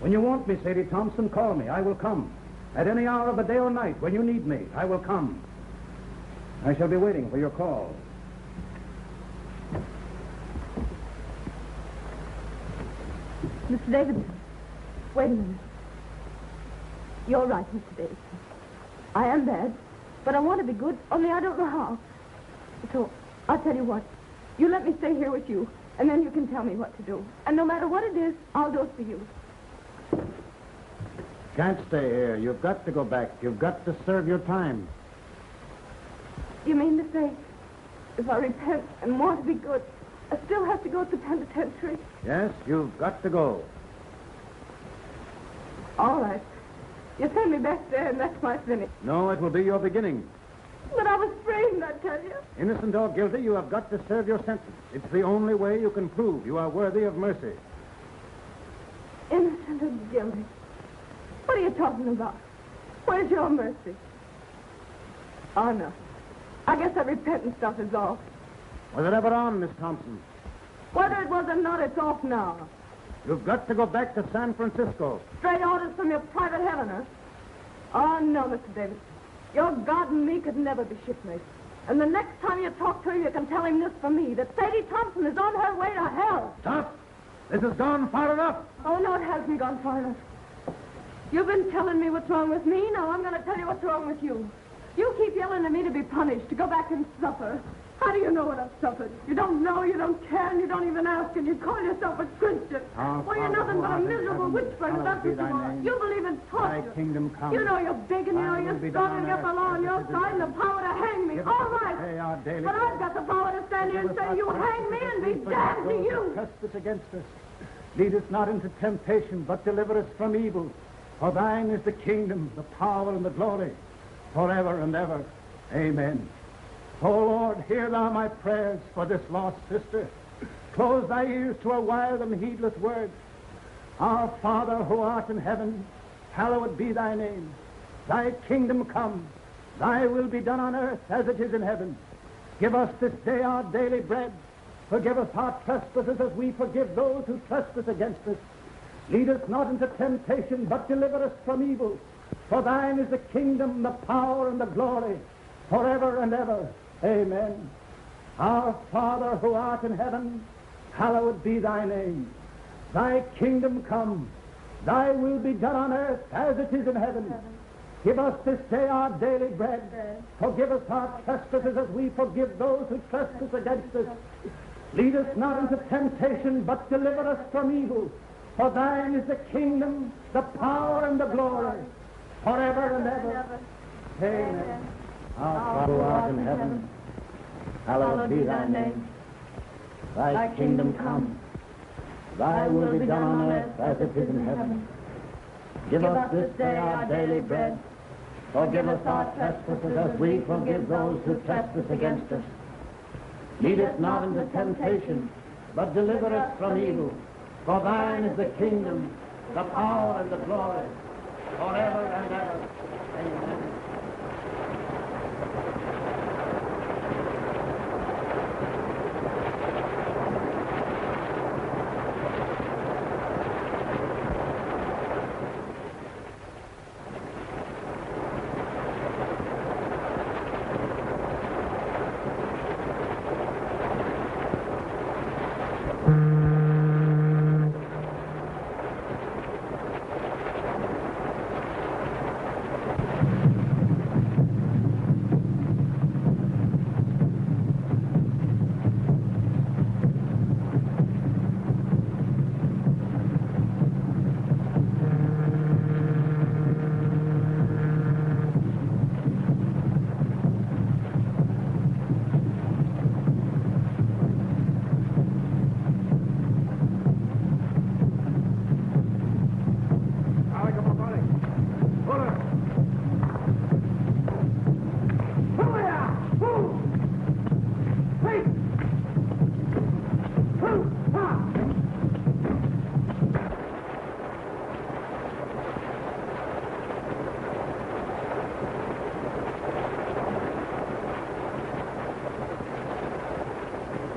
When you want me, Sadie Thompson, call me. I will come. At any hour of the day or night, when you need me, I will come. I shall be waiting for your call. Mr. Davidson, wait a minute. You're right, Mr. Davidson. I am bad, but I want to be good, only I don't know how. So, I'll tell you what. You let me stay here with you, and then you can tell me what to do. And no matter what it is, I'll do it for you. Can't stay here. You've got to go back. You've got to serve your time. You mean to say, if I repent and want to be good, I still have to go to the penitentiary? Yes, you've got to go. All right. You send me back there, and that's my finish. No, it will be your beginning. But I was framed, I tell you. Innocent or guilty, you have got to serve your sentence. It's the only way you can prove you are worthy of mercy. Innocent or guilty? What are you talking about? Where's your mercy? Oh, no. I guess that repentant stuff is off. Was it ever on, Miss Thompson? Whether it was or not, it's off now. You've got to go back to San Francisco. Straight orders from your private heaven, huh? Oh, no, Mr. Davidson. Your God and me could never be shipmates. And the next time you talk to him, you can tell him this from me, that Sadie Thompson is on her way to hell. Stop! This has gone far enough. Oh, no, it hasn't gone far enough. You've been telling me what's wrong with me. Now I'm going to tell you what's wrong with you. You keep yelling at me to be punished, to go back and suffer. How do you know what I've suffered? You don't know, you don't care, and you don't even ask, and you call yourself a Christian. Well, you're nothing but a miserable witchburner, that's what you are. You believe in torture. Thy kingdom come. You know you're big, and you know you're strong, and you got the law on your side and the power to hang me. All right. But I've got the power to stand here and say, you hang me and be damned to you. Trespass against us. Lead us not into temptation, but deliver us from evil. For thine is the kingdom, the power, and the glory, forever and ever. Amen. O Lord, hear thou my prayers for this lost sister. Close thy ears to her wild and heedless words. Our Father who art in heaven, hallowed be thy name. Thy kingdom come. Thy will be done on earth as it is in heaven. Give us this day our daily bread. Forgive us our trespasses as we forgive those who trespass against us. Lead us not into temptation, but deliver us from evil. For thine is the kingdom, the power, and the glory, forever and ever. Amen. Our Father who art in heaven, hallowed be thy name. Thy kingdom come. Thy will be done on earth as it is in heaven. Give us this day our daily bread. Forgive us our trespasses as we forgive those who trespass against us. Lead us not into temptation, but deliver us from evil. For thine is the kingdom, the power, and the glory, forever and ever. Amen. Our Father who art in heaven, hallowed be thy name. Thy kingdom come. Thy will be done on earth as it is in heaven. Give us this day our daily bread. Forgive us our trespasses as we forgive those who trespass against us. Lead us not into temptation, but deliver us from evil. For thine is the kingdom, the power, and the glory, forever and ever. Amen.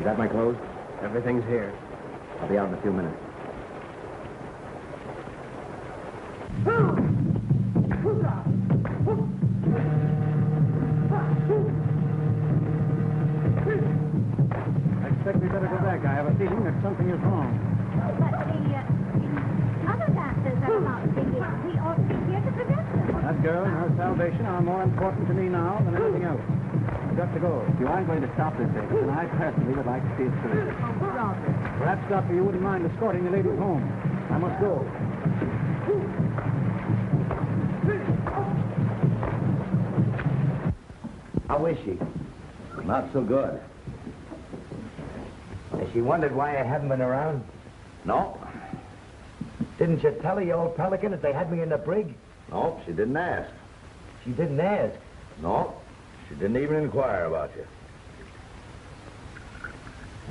Got my clothes? Everything's here. I'll be out in a few minutes. I expect we better go back. I have a feeling that something is wrong. But the other doctors are about to begin. We ought to be here to prevent them. That girl and her salvation are more important to me now than anything else. I've got to go. You aren't going to stop this, David, and I personally would like to see it through. Perhaps, Doctor, you wouldn't mind escorting the ladies home. I must go. How is she? Not so good. Has she wondered why I haven't been around? No. Didn't you tell her, you old pelican, that they had me in the brig? No, she didn't ask. She didn't ask. No, she didn't even inquire about you.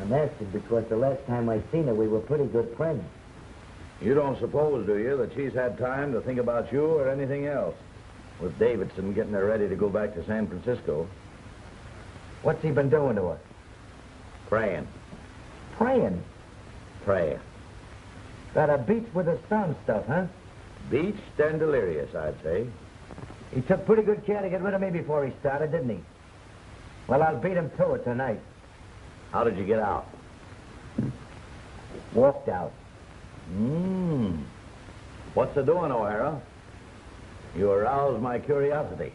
I'm asking because the last time I seen her, we were pretty good friends. You don't suppose, do you, that she's had time to think about you or anything else? With Davidson getting her ready to go back to San Francisco. What's he been doing to her? Praying. Praying? Praying. Got a beach with his thumb stuff, huh? Beached and delirious, I'd say. He took pretty good care to get rid of me before he started, didn't he? Well, I'll beat him to it tonight. How did you get out? Walked out. What's the doing, O'Hara? You aroused my curiosity.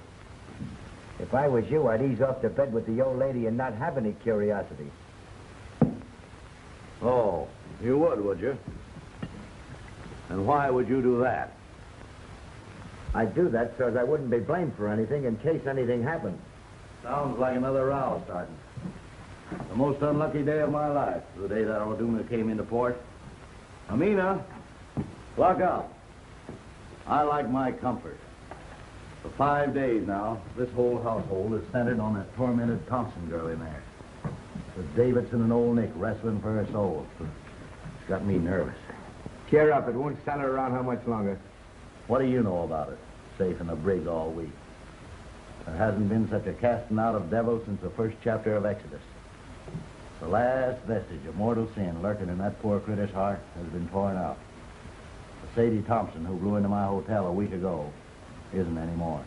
If I was you, I'd ease off to bed with the old lady and not have any curiosity. Oh, you would you? And why would you do that? I'd do that so as I wouldn't be blamed for anything in case anything happened. Sounds like another row, Sergeant. The most unlucky day of my life, the day that O'Duma came into port. Amina, clock out. I like my comfort. For 5 days now, this whole household is centered on that tormented Thompson girl in there. With Davidson and old Nick wrestling for her soul. It's got me nervous. Cheer up. It won't stand around how much longer. What do you know about it? Safe in a brig all week. There hasn't been such a casting out of devils since the first chapter of Exodus. The last vestige of mortal sin lurking in that poor critter's heart has been torn out. Sadie Thompson, who blew into my hotel a week ago, isn't anymore.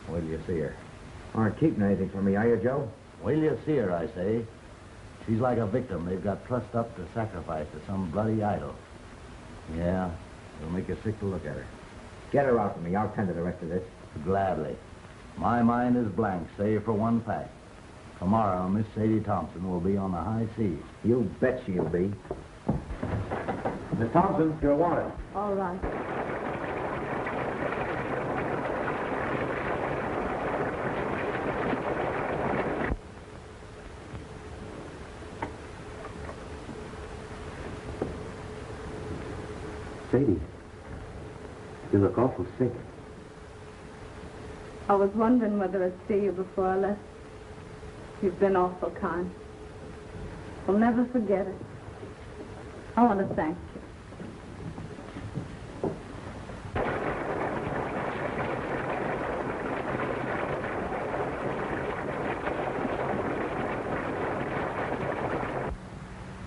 Wait till you see her. Aren't keeping anything from me, are you, Joe? Wait till you see her, I say. She's like a victim they've got trussed up to sacrifice to some bloody idol. Yeah, it'll make you sick to look at her. Get her out for me. I'll tend to the rest of this. Gladly. My mind is blank, save for one fact. Tomorrow, Miss Sadie Thompson will be on the high seas. You bet she'll be. Miss Thompson, you're wanted. All right. Sadie, you look awful sick. I was wondering whether I'd see you before I left. You've been awful kind. I'll never forget it. I want to thank you.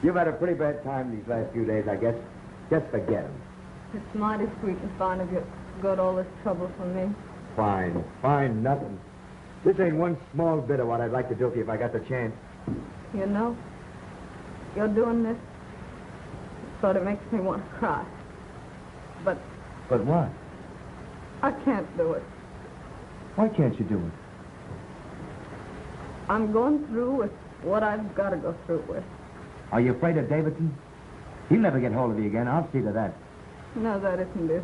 You've had a pretty bad time these last few days, I guess. Just forget them. It's mighty sweet and fine of you to got all this trouble from me. Fine. Fine, nothing. This ain't one small bit of what I'd like to do for you if I got the chance. You know, you're doing this sort of makes me want to cry. But But what? I can't do it. Why can't you do it? I'm going through with what I've got to go through with. Are you afraid of Davidson? He'll never get hold of you again. I'll see to that. No, that isn't it.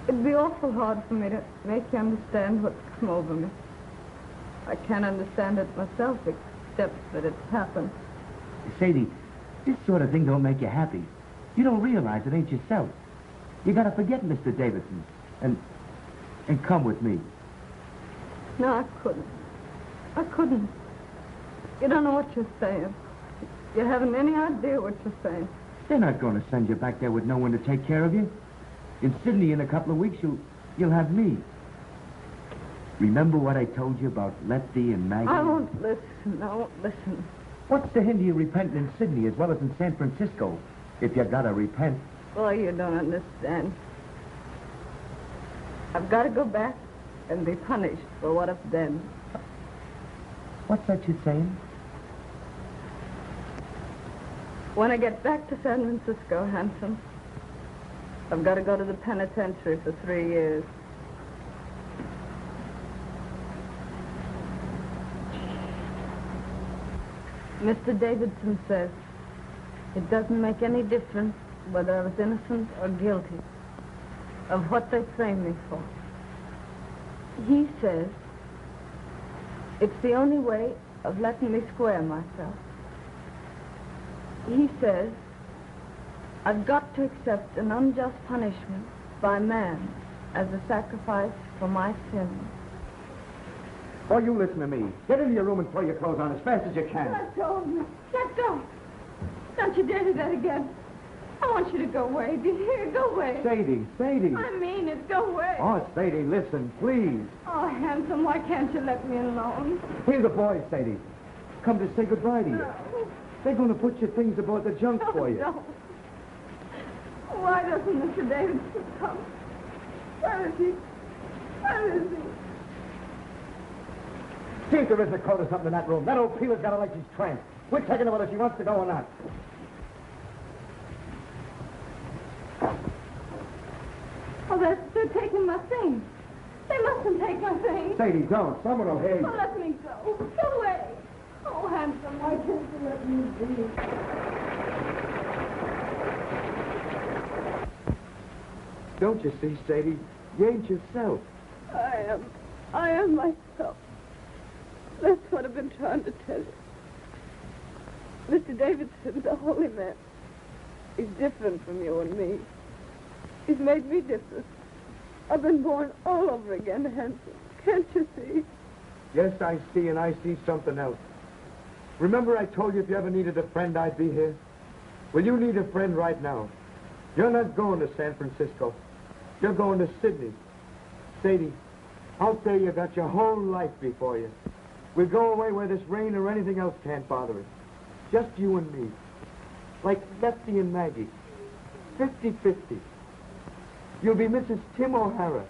It'd be awful hard for me to make you understand what's come over me. I can't understand it myself, except that it's happened. Sadie, this sort of thing don't make you happy. You don't realize it ain't yourself. You gotta forget Mr. Davidson and come with me. No, I couldn't. I couldn't. You don't know what you're saying. You haven't any idea what you're saying. They're not going to send you back there with no one to take care of you. In Sydney, in a couple of weeks, you'll have me. Remember what I told you about Lefty and Maggie? I won't listen. I won't listen. What's to hinder you repenting in Sydney as well as in San Francisco? If you gotta repent. Well, you don't understand. I've got to go back and be punished for what I've done. What's that you're saying? When I get back to San Francisco, Hanson, I've got to go to the penitentiary for 3 years. Mr. Davidson says it doesn't make any difference whether I was innocent or guilty of what they framed me for. He says it's the only way of letting me square myself. He says I've got to accept an unjust punishment by man as a sacrifice for my sins. Oh, you listen to me. Get into your room and throw your clothes on as fast as you can. Let go of me. Let go. Don't you dare do that again. I want you to go away. Do you hear? Go away. Sadie. I mean it. Go away. Oh, Sadie, listen, please. Oh, Handsome, why can't you let me alone? Here the boys, Sadie. Come to say goodbye to you. No. They're going to put your things aboard the junk for you. Don't. Why doesn't Mr. Davidson come? Where is he? Where is he? See if there isn't a coat or something in that room. That old peeler's got to like his tramp. We're taking her whether she wants to go or not. Oh, they're taking my things. They mustn't take my things. Sadie, don't. Someone will hear you. Oh, let me go. Go away. Oh, Handsome, why can't you let me be? Don't you see, Sadie? You ain't yourself. I am myself. That's what I've been trying to tell you. Mr. Davidson, the holy man, is different from you and me. He's made me different. I've been born all over again, Hanson. Can't you see? Yes, I see, and I see something else. Remember I told you if you ever needed a friend, I'd be here? Well, you need a friend right now. You're not going to San Francisco. You're going to Sydney. Sadie, out there you got your whole life before you. We'll go away where this rain or anything else can't bother us. Just you and me. Like Lefty and Maggie. 50-50. You'll be Mrs. Tim O'Hara.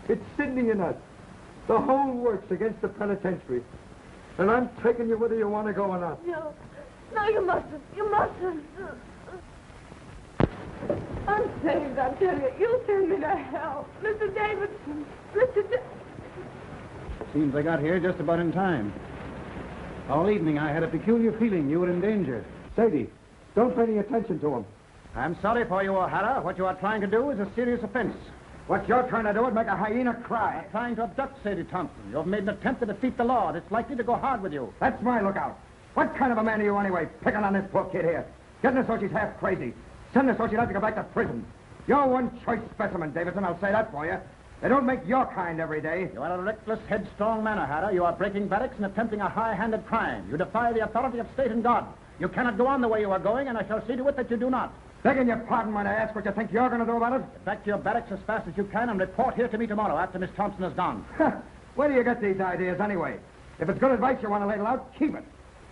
It's Sydney and us. The whole works against the penitentiary. And I'm taking you whether you want to go or not. No. No, you mustn't. You mustn't. I'm saved, I tell you. You'll send me to hell. Mr. Davidson. Seems I got here just about in time. All evening I had a peculiar feeling you were in danger. Sadie, don't pay any attention to him. I'm sorry for you, O'Hara. What you are trying to do is a serious offense. What you're trying to do is make a hyena cry. You're trying to abduct Sadie Thompson. You've made an attempt to defeat the law. It's likely to go hard with you. That's my lookout. What kind of a man are you anyway, picking on this poor kid here? Getting her so she's half crazy. Sending her so she'd have to go back to prison. You're one choice specimen, Davidson, I'll say that for you. They don't make your kind every day. You are a reckless, headstrong man, O'Hara. You are breaking barracks and attempting a high-handed crime. You defy the authority of state and God. You cannot go on the way you are going, and I shall see to it that you do not. Begging your pardon when I ask what you think you're going to do about it? Get back to your barracks as fast as you can and report here to me tomorrow after Miss Thompson is gone. Where do you get these ideas anyway? If it's good advice you want to ladle out, keep it.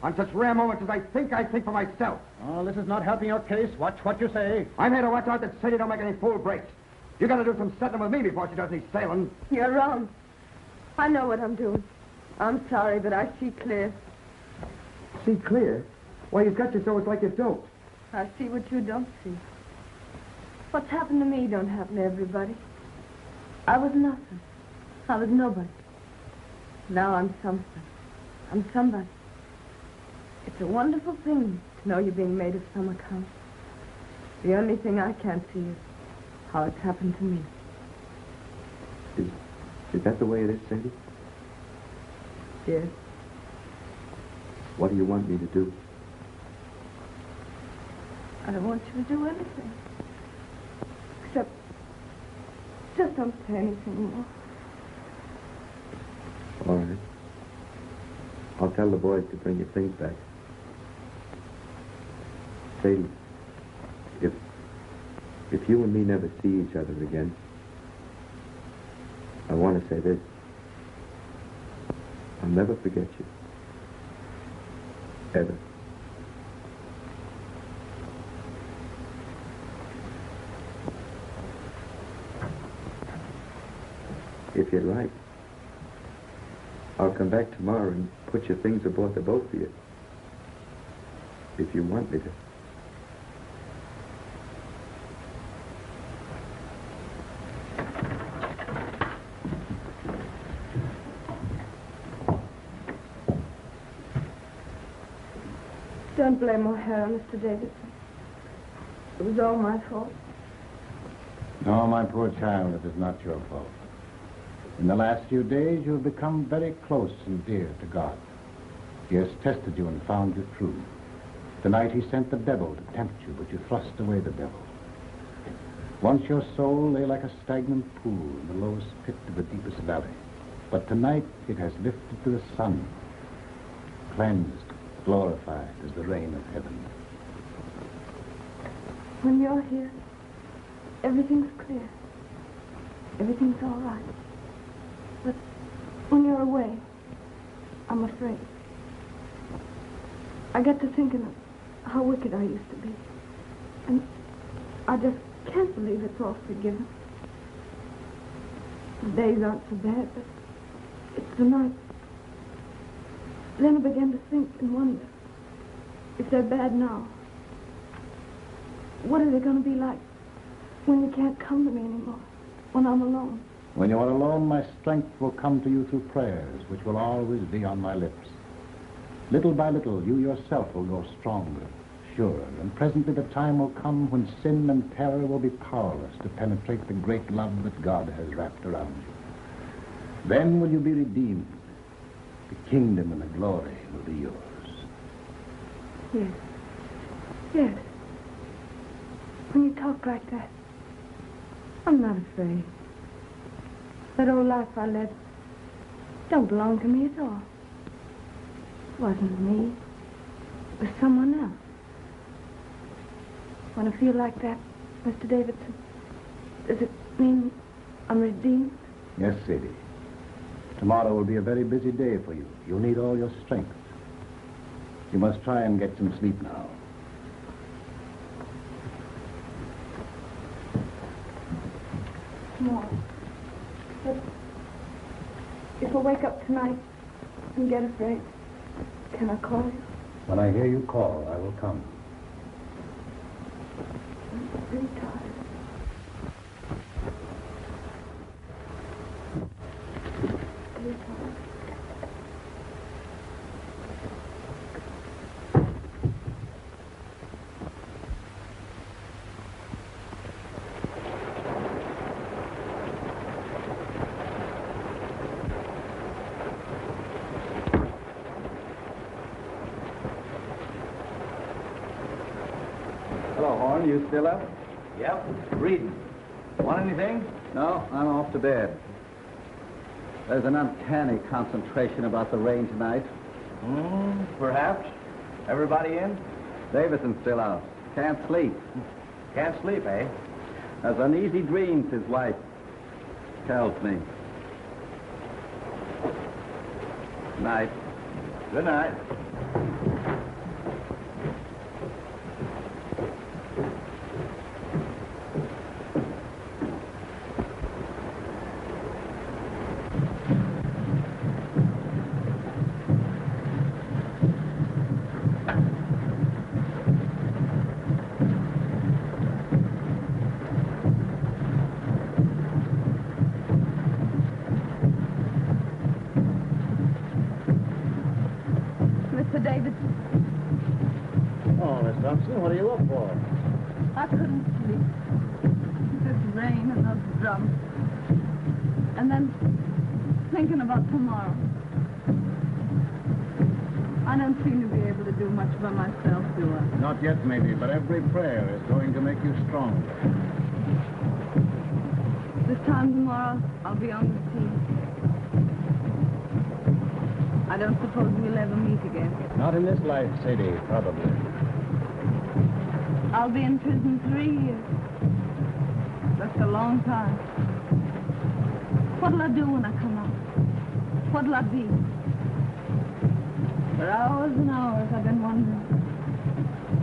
On such rare moments as I think for myself. Oh, this is not helping your case. Watch what you say. I'm here to watch out that Sadie don't make any fool breaks. You got to do some settling with me before she does any sailing. You're wrong. I know what I'm doing. I'm sorry, but I see clear. See clear? Why, you've got you so it's like you don't. I see what you don't see. What's happened to me don't happen to everybody. I was nothing. I was nobody. Now I'm something. I'm somebody. It's a wonderful thing to know you're being made of some account. The only thing I can't see is how it's happened to me. Is that the way it is, Sadie? Yes. What do you want me to do? I don't want you to do anything. Except, just don't say anything more. All right. I'll tell the boys to bring your things back. Sadie, if you and me never see each other again, I want to say this. I'll never forget you. Ever. If you'd like, I'll come back tomorrow and put your things aboard the boat for you. If you want me to. Don't blame O'Hara, Mr. Davidson. It was all my fault. No, my poor child, it is not your fault. In the last few days, you have become very close and dear to God. He has tested you and found you true. Tonight he sent the devil to tempt you, but you thrust away the devil. Once your soul lay like a stagnant pool in the lowest pit of the deepest valley. But tonight it has lifted to the sun, cleansed, glorified as the rain of heaven. When you're here, everything's clear. Everything's all right. But when you're away, I'm afraid. I get to thinking of how wicked I used to be. And I just can't believe it's all forgiven. The days aren't so bad, but it's the night. Then I began to think and wonder, if they're bad now, what are they going to be like when you can't come to me anymore, when I'm alone? When you are alone, my strength will come to you through prayers, which will always be on my lips. Little by little, you yourself will grow stronger, surer, and presently the time will come when sin and terror will be powerless to penetrate the great love that God has wrapped around you. Then will you be redeemed. The kingdom and the glory will be yours. Yes. Yes. When you talk like that, I'm not afraid. That old life I led don't belong to me at all. It wasn't me. It was someone else. When I feel like that, Mr. Davidson, does it mean I'm redeemed? Yes, Sadie. Tomorrow will be a very busy day for you. You'll need all your strength. You must try and get some sleep now. tomorrow. But if I wake up tonight and get afraid, can I call you? When I hear you call, I will come. I'm pretty tired. Pretty tired. Hello, Horn. You still up? Yep, reading. Want anything? No, I'm off to bed. There's an uncanny concentration about the rain tonight. Perhaps. Everybody in? Davison's still out. Can't sleep. Can't sleep, eh? Has uneasy dreams, his wife tells me. Night. Good night. What are you up for? I couldn't sleep. This rain and those drums. And then thinking about tomorrow. I don't seem to be able to do much by myself, do I? Not yet, maybe, but every prayer is going to make you strong. This time tomorrow, I'll be on the sea. I don't suppose we'll ever meet again. Not in this life, Sadie, probably. I'll be in prison 3 years. That's a long time. What'll I do when I come out? What'll I be? For hours and hours I've been wondering.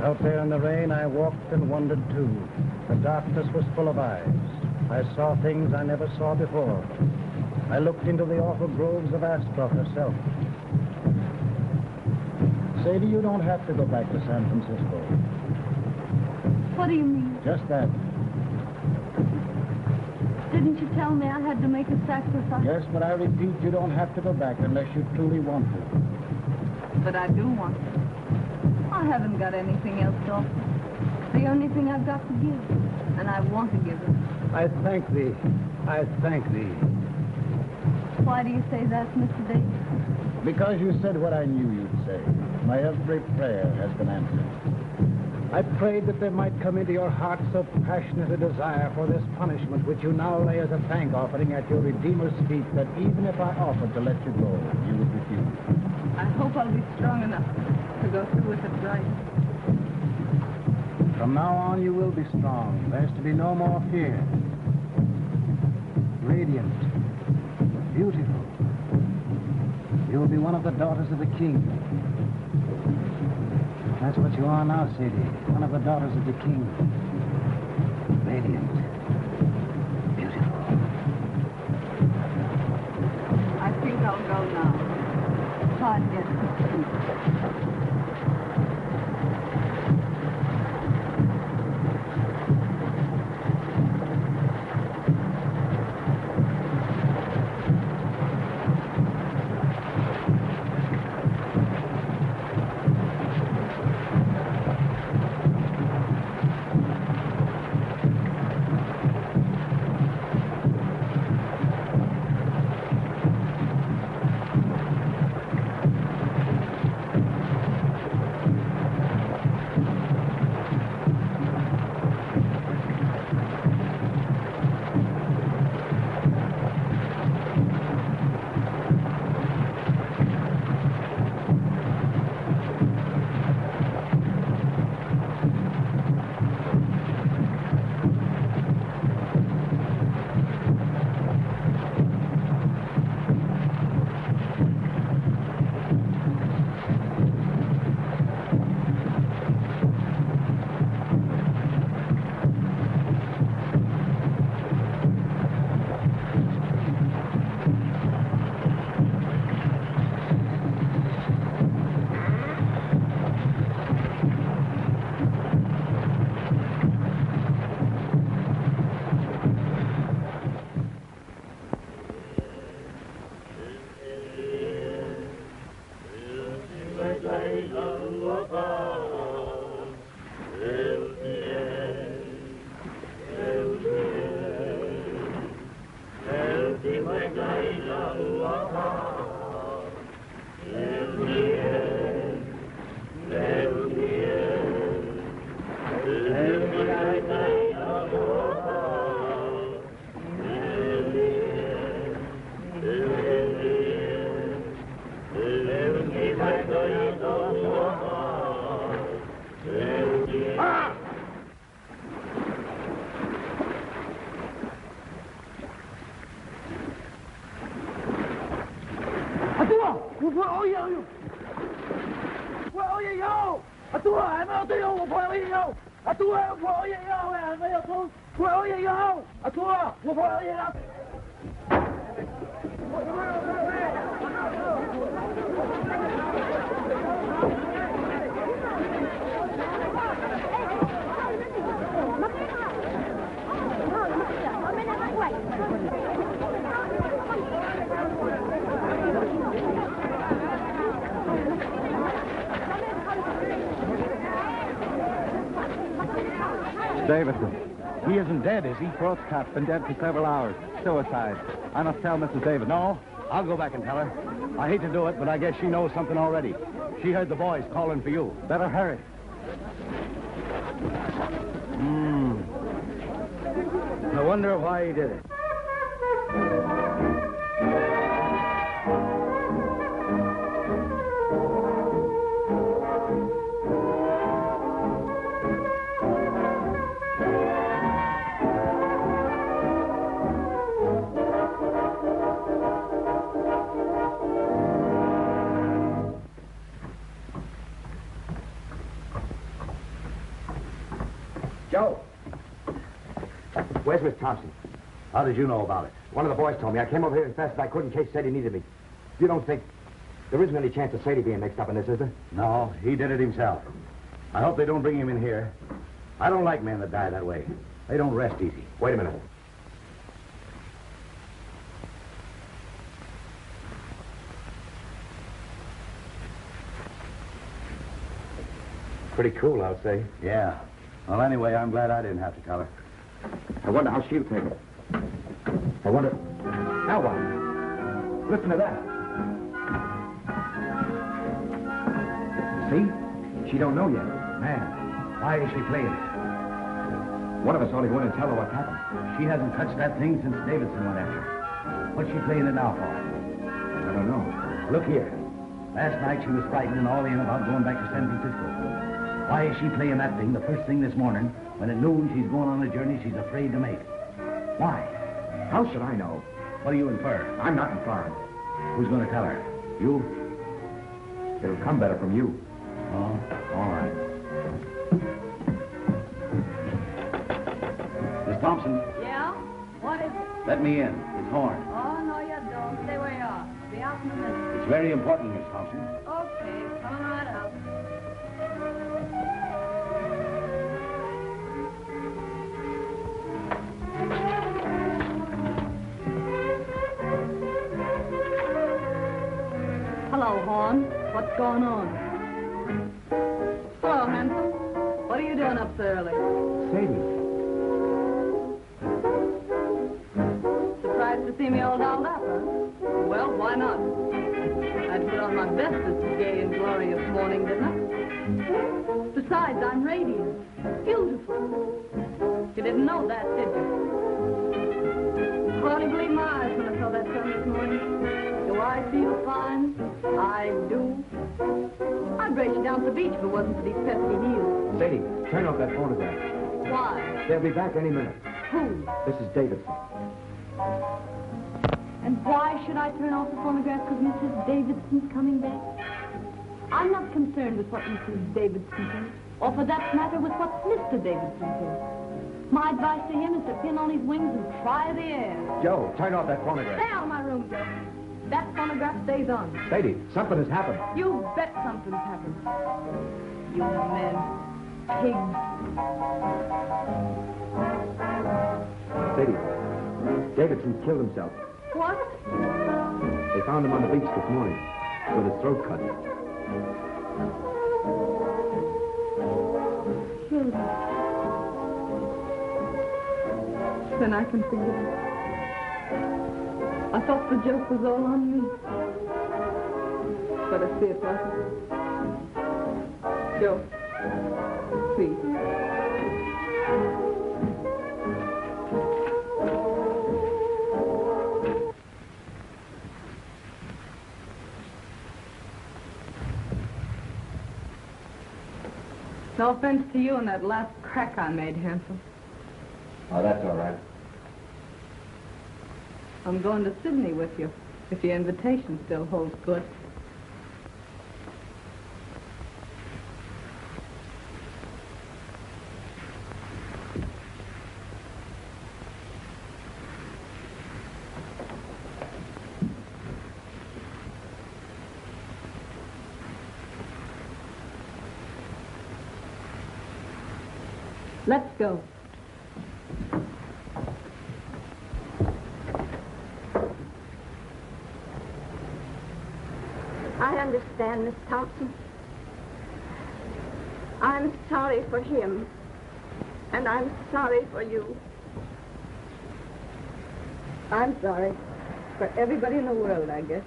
Out there in the rain, I walked and wondered, too. The darkness was full of eyes. I saw things I never saw before. I looked into the awful groves of Astroth herself. Sadie, you don't have to go back to San Francisco. What do you mean? Just that. Didn't you tell me I had to make a sacrifice? Yes, but I repeat, you don't have to go back unless you truly want to. But I do want to. I haven't got anything else to offer. The only thing I've got to give, and I want to give it. I thank thee. I thank thee. Why do you say that, Mr. Davis? Because you said what I knew you'd say. My every prayer has been answered. I prayed that there might come into your heart so passionate a desire for this punishment which you now lay as a thank offering at your Redeemer's feet that even if I offered to let you go, you would refuse. I hope I'll be strong enough to go through with it right. From now on, you will be strong. There's to be no more fear. Radiant. Beautiful. You'll be one of the daughters of the king. That's what you are now, Sadie. One of the daughters of the king. Radiant. Beautiful. I think I'll go now. Try and get some sleep. Atua! Oye, oye! Oye, yo! Atua! Ano yo? Oye, yo! Atua! Oye, yo! Oye, yo! Atua! Oye, yo! Davidson. He isn't dead, is he? Throat cut. Been dead for several hours. Suicide. I must tell Mrs. Davidson. No, I'll go back and tell her. I hate to do it, but I guess she knows something already. She heard the boys calling for you. Better hurry. I wonder why he did it. Joe! Where's Miss Thompson? How did you know about it? One of the boys told me. I came over here as fast as I could in case Sadie needed me. You don't think there isn't any chance of Sadie being mixed up in this, is there? No, he did it himself. I hope they don't bring him in here. I don't like men that die that way. They don't rest easy. Wait a minute. Pretty cool, I'll say. Yeah. Well, anyway, I'm glad I didn't have to tell her. I wonder how she'll take it. I wonder... Now what? Listen to that. See? She don't know yet. Man, why is she playing it? One of us ought to go in and tell her what's happened. She hasn't touched that thing since Davidson went after her. What's she playing it now for? I don't know. Look here. Last night she was frightened and all in about going back to San Francisco. Why is she playing that thing the first thing this morning when at noon she's going on a journey she's afraid to make? Why? How should I know? What do you infer? I'm not informed. Who's going to tell her? You? It'll come better from you. Oh, all right. Miss Thompson, Yeah? What is it? let me in. It's Horn. Oh, no, you don't. Stay where you are. Be out in a minute. It's very important, Miss Thompson. Okay, coming right out. Hello, Horn. What's going on? Hello, handsome. What are you doing up so early? Sadie. Surprised to see me all dolled up, huh? Well, why not? I'd put on my best this gay and glorious morning, didn't I? Besides, I'm radiant. Beautiful. You didn't know that, did you? I hardly believed my eyes when I saw that sun this morning. Do I feel fine? I do. I'd race you down to the beach if it wasn't for these pesky heels. Sadie, turn off that phonograph. Why? They'll be back any minute. Who? This is Davidson. And why should I turn off the phonograph because Mrs. Davidson's coming back? I'm not concerned with what Mrs. Davidson thinks, or for that matter with what Mr. Davidson thinks. My advice to him is to pin on his wings and try the air. Joe, turn off that phonograph. Stay out of my room, Joe. That phonograph stays on. Sadie, something has happened. You bet something's happened. You men. Pigs. Sadie, Davidson killed himself. What? They found him on the beach this morning with his throat cut. Killed him. Then I can forgive him. I thought the joke was all on me. But I see it wasn't. Joe, please. No offense to you and that last crack I made, handsome. Oh, that's all right. I'm going to Sydney with you. If your invitation still holds good. Let's go. I understand, Miss Thompson. I'm sorry for him, and I'm sorry for you. I'm sorry. For everybody in the world, I guess.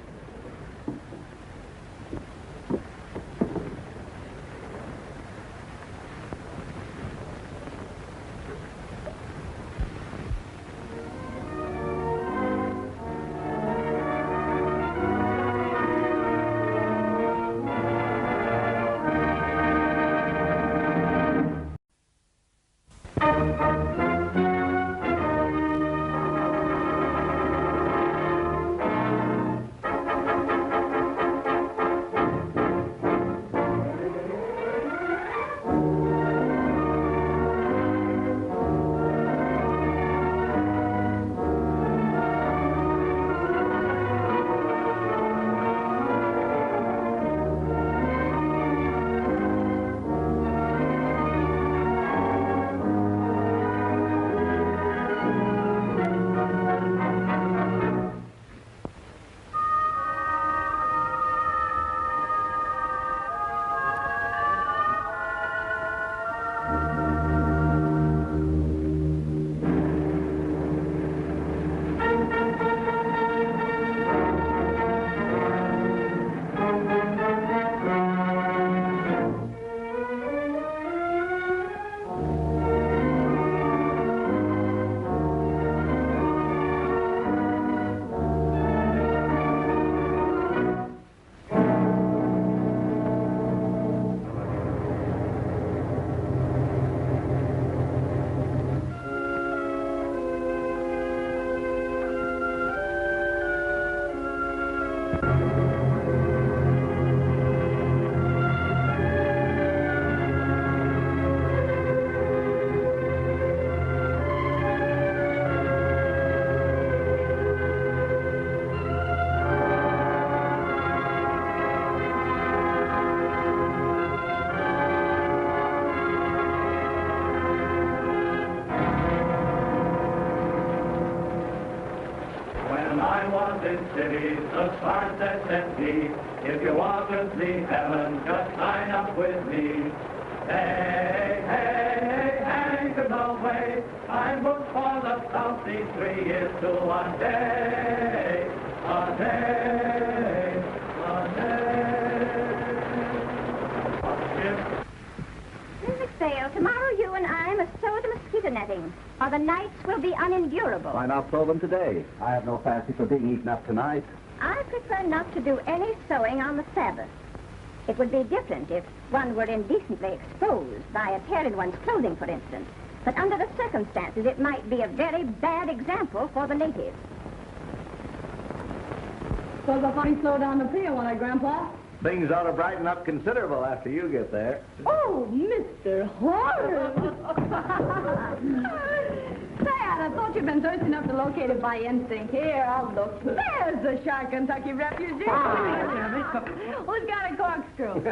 Cities, the stars that set me. If you want to see heaven, just sign up with me. Hey, hey, hey, Hank, no way. I booked for the South Sea 3 years to a day, a day, a day. Mrs. Sale, tomorrow you and I must sew the mosquito netting, or the nights will be unendurable. Why not throw them today? I have no fancy for being eaten up tonight. I prefer not to do any sewing on the Sabbath. It would be different if one were indecently exposed by a tear in one's clothing, for instance. But under the circumstances, it might be a very bad example for the natives. Suppose I'll finally slow down the pier, won't I, Grandpa? Things ought to brighten up considerable after you get there. Oh, Mr. Horace! Dad, I thought you'd been thirsty enough to locate it by instinct. Here, I'll look. There's the shy Kentucky refugee. Who's got a corkscrew?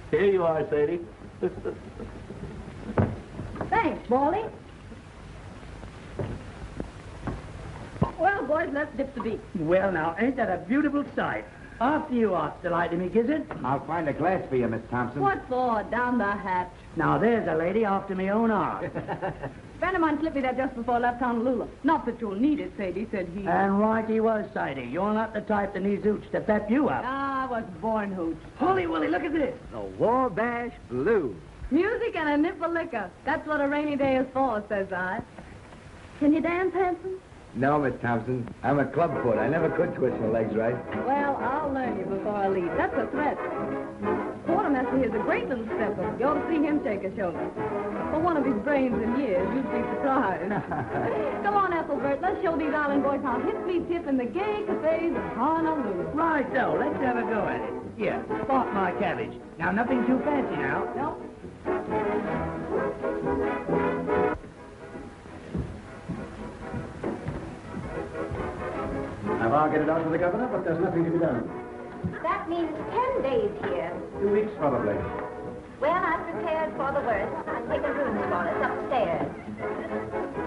Here you are, Sadie. Thanks, Baldy. Well, boys, let's dip the beach. Well, now, ain't that a beautiful sight? After you, Art Delight, me, is it? I'll find a glass for you, Miss Thompson. What for? Down the hatch. Now, there's a lady after me own art. Friend of mine slipped me that just before I left Honolulu. Not that you'll need it, Sadie, said he. And right he was, Sadie. You're not the type that needs hooch to pep you up. I was born hooch. Holy Willie, look at this. The Wabash Blue. Music and a nip of liquor. That's what a rainy day is for, says I. Can you dance, Hanson? No, Miss Thompson. I'm a clubfoot. I never could twist my legs right. Well, I'll learn you before I leave. That's a threat. Quartermaster here's a great little stepper. You ought to see him take a shoulder. For one of his brains in years, you'd be surprised. Come on, Ethelbert, let's show these island boys how hipply tip in the gay cafes of Honolulu. Right, so let's have a go at it. Here, spot my cabbage. Now, nothing too fancy now. Nope. I've argued it out with the governor, but there's nothing to be done. That means 10 days here. 2 weeks, probably. Well, I'm prepared for the worst. I've taken rooms for us upstairs.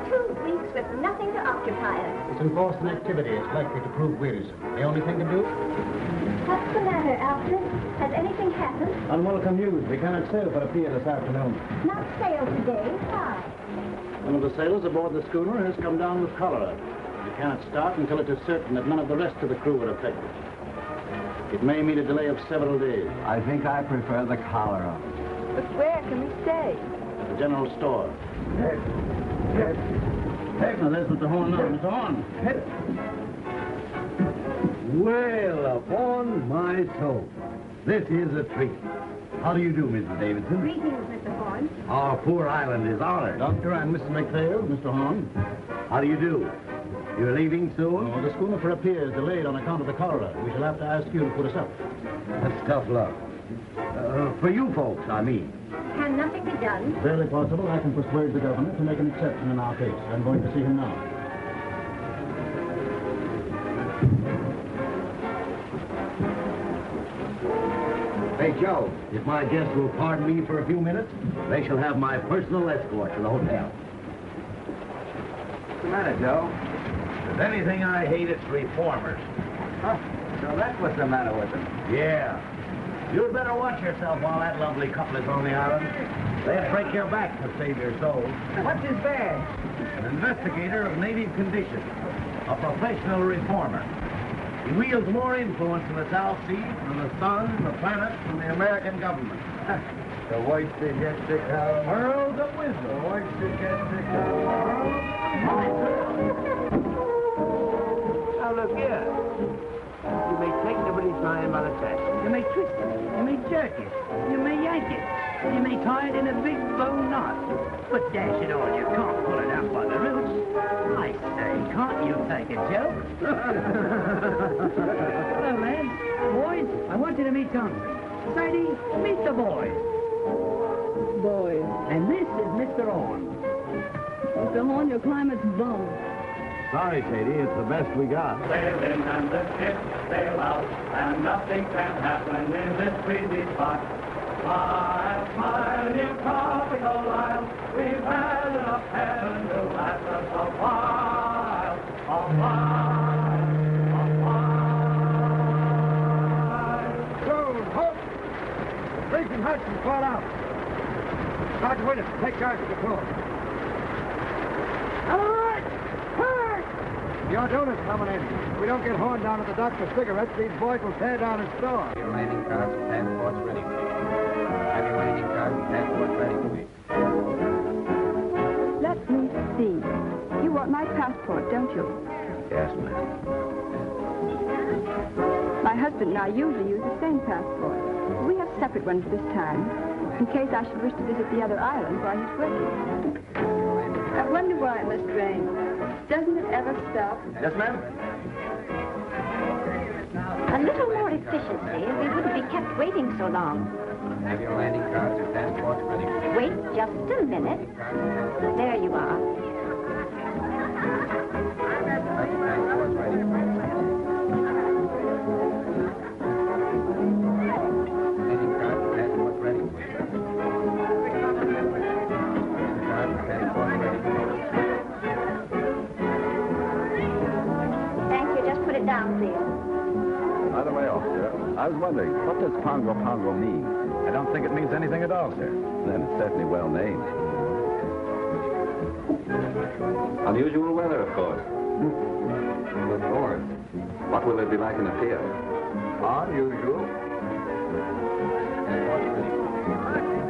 2 weeks with nothing to occupy us. It's enforced an activity. It's likely to prove wearisome. The only thing to do? What's the matter, Alfred? Has anything happened? Unwelcome news. We cannot sail for a pier this afternoon. Not sail today. Why? One of the sailors aboard the schooner has come down with cholera. We cannot start until it is certain that none of the rest of the crew are affected. It may mean a delay of several days. I think I prefer the cholera. But where can we stay? At the general store. Hey, now there's Mr. Horn now. Mr. Horn. Well, upon my soul, this is a treat. How do you do, Mrs. Davidson? Greetings, Mr. Horn. Our poor island is honored. Doctor and Mrs. McPhail, Mr. Horn. How do you do? You're leaving soon? Oh, the schooner for a pier is delayed on account of the cholera. We shall have to ask you to put us up. That's tough luck. For you folks, I mean. Can nothing be done? Barely possible. I can persuade the governor to make an exception in our case. I'm going to see him now. Hey, Joe, if my guests will pardon me for a few minutes, they shall have my personal escort to the hotel. What's the matter, Joe? If there's anything I hate, it's reformers. Huh? So that's what's the matter with them. Yeah. You'd better watch yourself while that lovely couple is on the island. They'll break your back to save your soul. What's his badge? An investigator of native conditions. A professional reformer. He wields more influence in the South Seas than the sun, the planets, and the American government. The whites that get to come. Pearls of wisdom. The whites that get to come. Now, look here. You may take nobody's time by the task. You may twist it. You may jerk it. You may yank it. You may tie it in a big bow knot. But dash it all, you can't pull it out by the roots. I say, can't you take a joke? Hello, man. Boys, I want you to meet Congress. Sadie, meet the boys. Boys. And this is Mr. Horn. Mr. Horn, your climate's bum. Sorry, Sadie, it's the best we got. Sail in and the ship sail out, and nothing can happen in this breezy spot. Smile, smile, you tropical isle, we've had enough heaven to last us a while, a while, a while. Joan, halt! Racing Huston, call out. Sergeant Williams, take charge of the floor. Your donuts coming in. If we don't get Horn down at the dock for cigarettes, these boys will tear down his store. Your landing cards and passports ready, please. Have your landing cards and passports ready, please. Let me see. You want my passport, don't you? Yes, ma'am. My husband and I usually use the same passport. We have separate ones this time, in case I should wish to visit the other island while he's working. I wonder why it must rain. Doesn't it ever stop? Yes, ma'am? A little more efficiency, and we wouldn't be kept waiting so long. Have your landing cards and passports ready, please. Wait just a minute. There you are. Have your passports ready, please. Landing cards and passports ready, please. Cards and passports ready, please. Thank you. Just put it down, please. By the way, officer, I was wondering, what does Pago Pago mean? I don't think it means anything at all, sir. Then it's certainly well named. Unusual weather, of course. Good Lord. What will it be like in a pier? Unusual.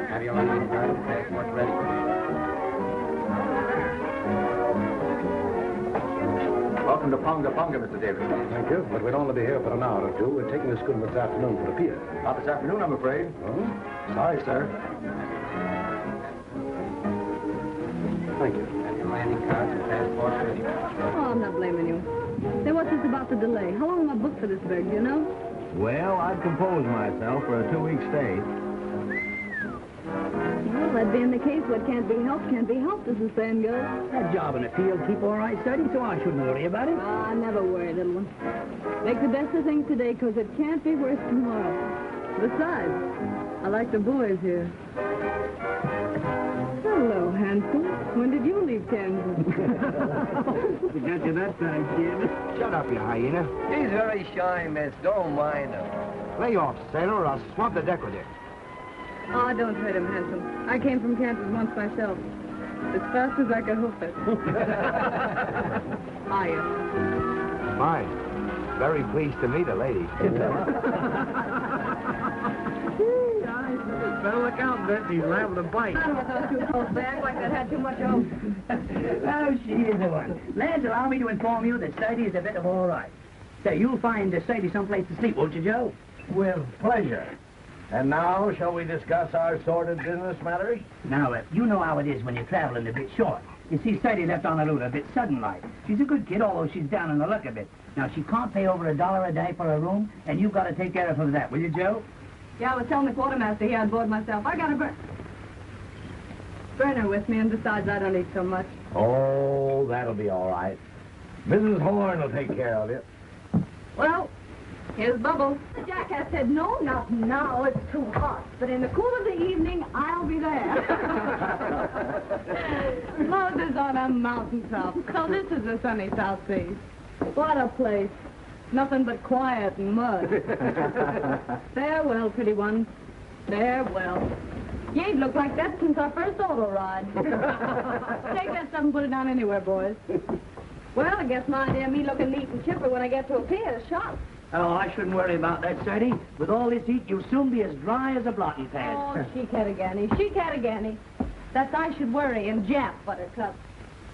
Have your landing card and passports ready, please. Welcome to Pago Pago, Mr. Davis. Thank you, but we'll only be here for an hour or two. We're taking the schooner this afternoon for a pier. Not this afternoon, I'm afraid. Oh? Sorry, sir. Thank you. Have your landing cards and passports ready. Oh, I'm not blaming you. Say, what's this about the delay? How long am I booked for this burg, do you know? Well, I've composed myself for a 2-week stay. Well, that being the case, what can't be helped, as the saying goes. That job in the field keep all right, Study, so I shouldn't worry about it. Ah, I never worry, little one. Make the best of things today, because it can't be worse tomorrow. Besides, I like the boys here. Hello, handsome. When did you leave Kansas? We got you that time, kid. Shut up, you hyena. He's very shy, miss. Don't mind him. Lay off, sailor, or I'll swamp the deck with you. Oh, don't hurt him, handsome. I came from Kansas once myself. As fast as I could hoof it. Hiya. Fine. Very pleased to meet a lady. Better look out, Miss. He's liable to bite. None of us are too close back like that had too much hope. Oh, she is the one. Lads, allow me to inform you that Sadie is a bit of all right. Say, you'll find Sadie someplace to sleep, won't you, Joe? With pleasure. And now, shall we discuss our sordid business matters? Now, you know how it is when you're traveling a bit short. You see, Sadie left on the road a bit sudden-like. She's a good kid, although she's down in the luck a bit. Now, she can't pay over $1 a day for a room, and you've got to take care of her for that, will you, Joe? Yeah, I was telling the quartermaster here on board myself. I got a burner with me, and besides, I don't eat so much. Oh, that'll be all right. Mrs. Horn will take care of you. Well, here's Bubbles. The jackass said, no, not now, it's too hot. But in the cool of the evening, I'll be there. Moses on a mountaintop. So this is the sunny South Sea. What a place. Nothing but quiet and mud. Farewell, pretty one. Farewell. You ain't looked like that since our first auto ride. Take that stuff and put it down anywhere, boys. Well, I guess my idea of me looking neat and chipper when I get to a pier is shot. Oh, I shouldn't worry about that, Sadie. With all this heat, you'll soon be as dry as a blotting pad. Oh, she Cattagani. That's I should worry and Jap, Buttercup.